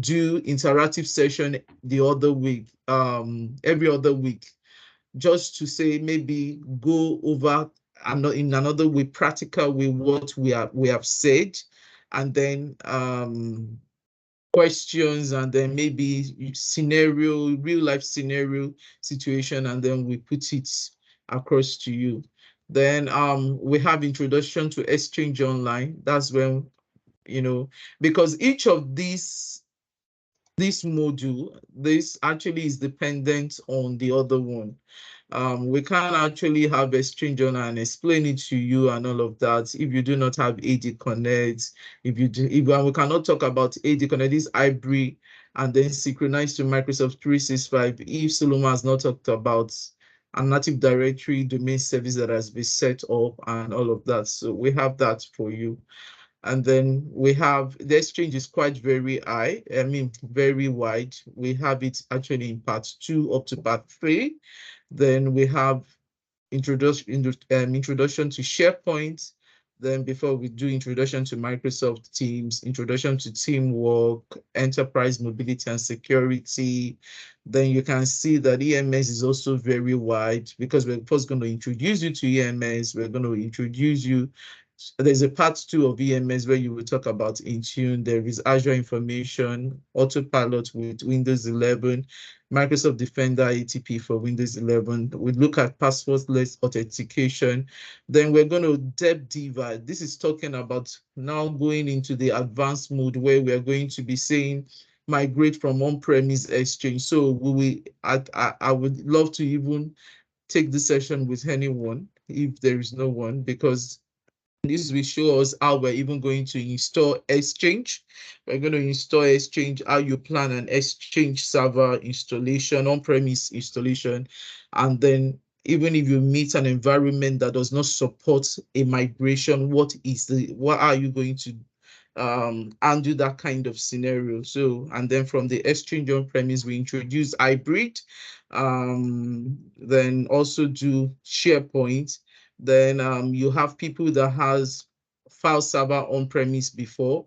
do interactive session the other week, every other week, just to say maybe go over in another way, practical way, what we have said, and then questions, and then maybe scenario, real life scenario situation, and then we put it across to you. Then we have introduction to Exchange Online. That's when, because each of this module, this actually is dependent on the other one. We can actually have Exchange on and explain it to you and all of that. If you do not have AD Connect, if we cannot talk about AD Connect, this hybrid, and then Synchronized to Microsoft 365, if Solomon has not talked about an Active Directory domain service that has been set up and all of that. So we have that for you. And then we have the exchange is quite very high, very wide. We have it actually in part 2 up to part 3. Then we have introduction to SharePoint. Then before we do introduction to Microsoft Teams, introduction to teamwork, enterprise mobility and security. Then you can see that EMS is also very wide, because we're first going to introduce you to EMS. We're going to introduce you. There's a part 2 of EMS where you will talk about Intune. There is Azure Information, Autopilot with Windows 11, Microsoft Defender ATP for Windows 11. We look at passwordless authentication. Then we're going to depth diva. This is talking about now going into the advanced mode, where we are going to be saying migrate from on-premise Exchange. So I would love to even take this session with anyone if there is no one, because this will show us how we're even going to install Exchange. We're going to install Exchange, how you plan an Exchange server installation, on-premise installation. And then even if you meet an environment that does not support a migration, what are you going to undo that kind of scenario. So, and then from the exchange on premise, we introduce hybrid, then also do SharePoint. Then you have people that has file server on premise before.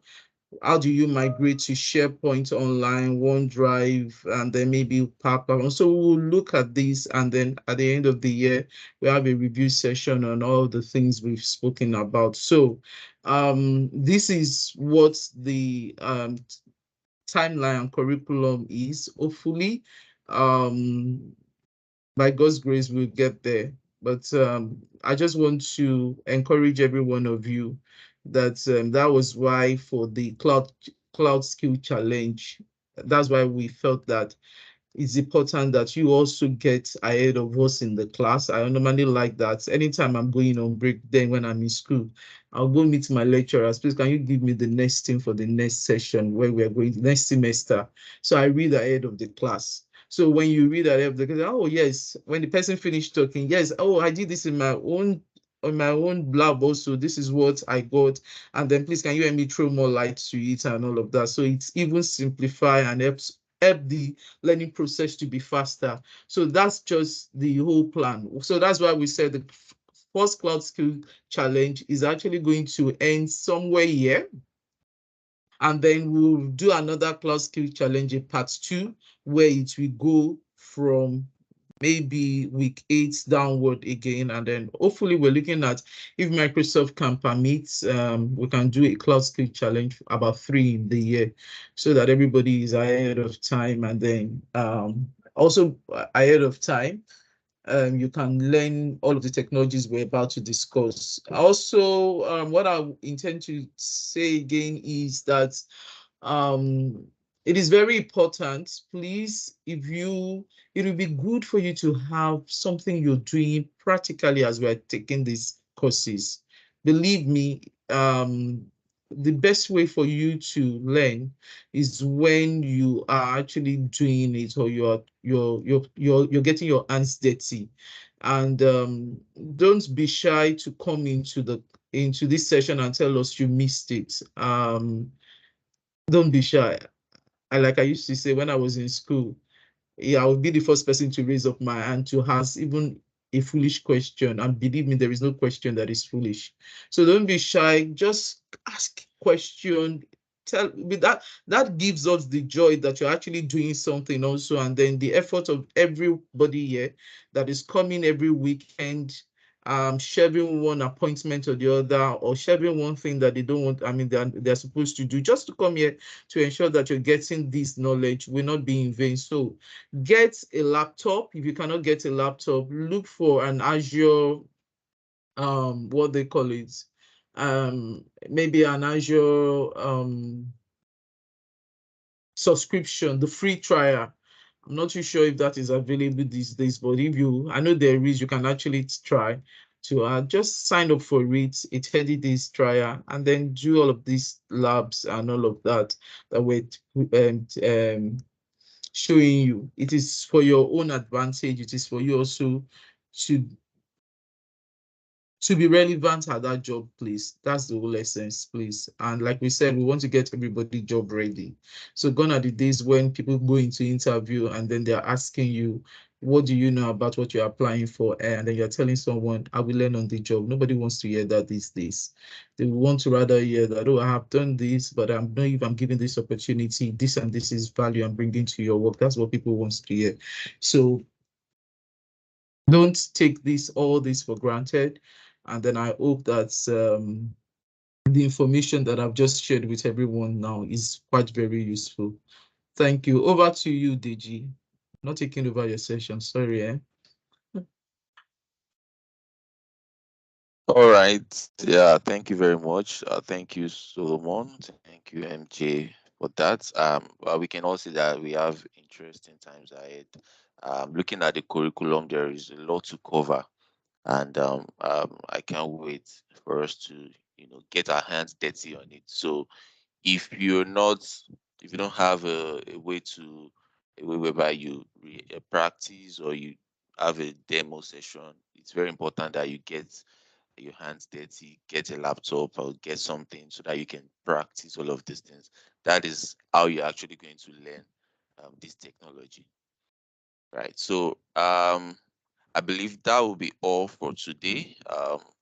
How do you migrate to SharePoint Online, OneDrive, and then maybe PowerPoint? So we'll look at this, and then at the end of the year, we have a review session on all the things we've spoken about. So this is what the timeline and curriculum is. Hopefully, by God's grace, we'll get there. But I just want to encourage every one of you that that was why for the cloud skill challenge, that's why we felt that it's important that you also get ahead of us in the class. I normally like that. Anytime I'm going on break, then when I'm in school, I'll go meet my lecturers. Please, can you give me the next thing for the next session where we're going next semester? So I read ahead of the class. So when you read ahead of the class, oh yes, when the person finished talking, yes, oh, I did this in my own on my own blab also. This is what I got. And then please, can you help me throw more light to it and all of that? So it's even simplify and help the learning process to be faster. So that's just the whole plan. So that's why we said the first cloud skill challenge is actually going to end somewhere here. And then we'll do another cloud skill challenge in part 2, where it will go from maybe week 8 downward again. And then hopefully we're looking at, if Microsoft can permit, we can do a cloud skill challenge about 3 in the year, so that everybody is ahead of time. And then also ahead of time, you can learn all of the technologies we're about to discuss. Also, what I intend to say again is that it is very important, please, it will be good for you to have something you're doing practically as we're taking these courses. Believe me, the best way for you to learn is when you are actually doing it, or you're getting your hands dirty. And don't be shy to come into this session and tell us you missed it. Don't be shy. Like I used to say when I was in school, yeah, I would be the first person to raise up my hand to ask even a foolish question. And believe me, there is no question that is foolish. So don't be shy. Just ask question. Tell me that gives us the joy that you're actually doing something also, and then the effort of everybody here that is coming every weekend, sharing one appointment or the other, or sharing one thing that they don't want. I mean, they're supposed to do just to come here to ensure that you're getting this knowledge will not be in vain. So get a laptop. If you cannot get a laptop, look for an Azure, what they call it, maybe an Azure subscription, the free trial. I'm not too sure if that is available these days, but if you, I know there is, you can actually try to just sign up for it. It's 30 days trial, and then do all of these labs and all of that that we're showing you. It is for your own advantage. It is for you also to be relevant at that job place. That's the whole essence, please. And like we said, we want to get everybody job ready. So gone are the days when people go into interview and then they're asking you, what do you know about what you're applying for? And then you're telling someone, I will learn on the job. Nobody wants to hear that these days. They want to rather hear that, oh, I have done this, but I'm not, if I'm given this opportunity, this and this is value I'm bringing to your work. That's what people want to hear. So don't take all this for granted. And then I hope that the information that I've just shared with everyone now is quite very useful. Thank you. Over to you, Deji. Not taking over your session, sorry. All right. Yeah, thank you very much. Thank you, Solomon. Thank you, MJ, for that. Well, we can all see that we have interesting times ahead. Looking at the curriculum, there is a lot to cover, and I can't wait for us to, get our hands dirty on it. So if you're not, if you don't have a way whereby you practice, or you have a demo session, it's very important that you get your hands dirty, get a laptop or get something so that you can practice all of these things. That is how you're actually going to learn this technology, right? So I believe that will be all for today.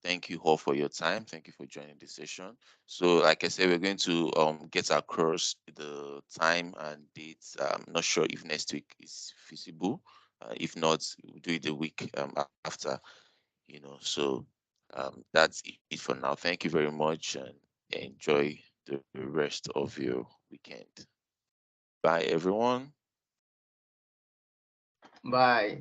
Thank you all for your time. Thank you for joining the session. So, like I said, we're going to get across the time and dates. I'm not sure if next week is feasible. If not, we'll do it the week after. So that's it for now. Thank you very much and enjoy the rest of your weekend. Bye, everyone. Bye.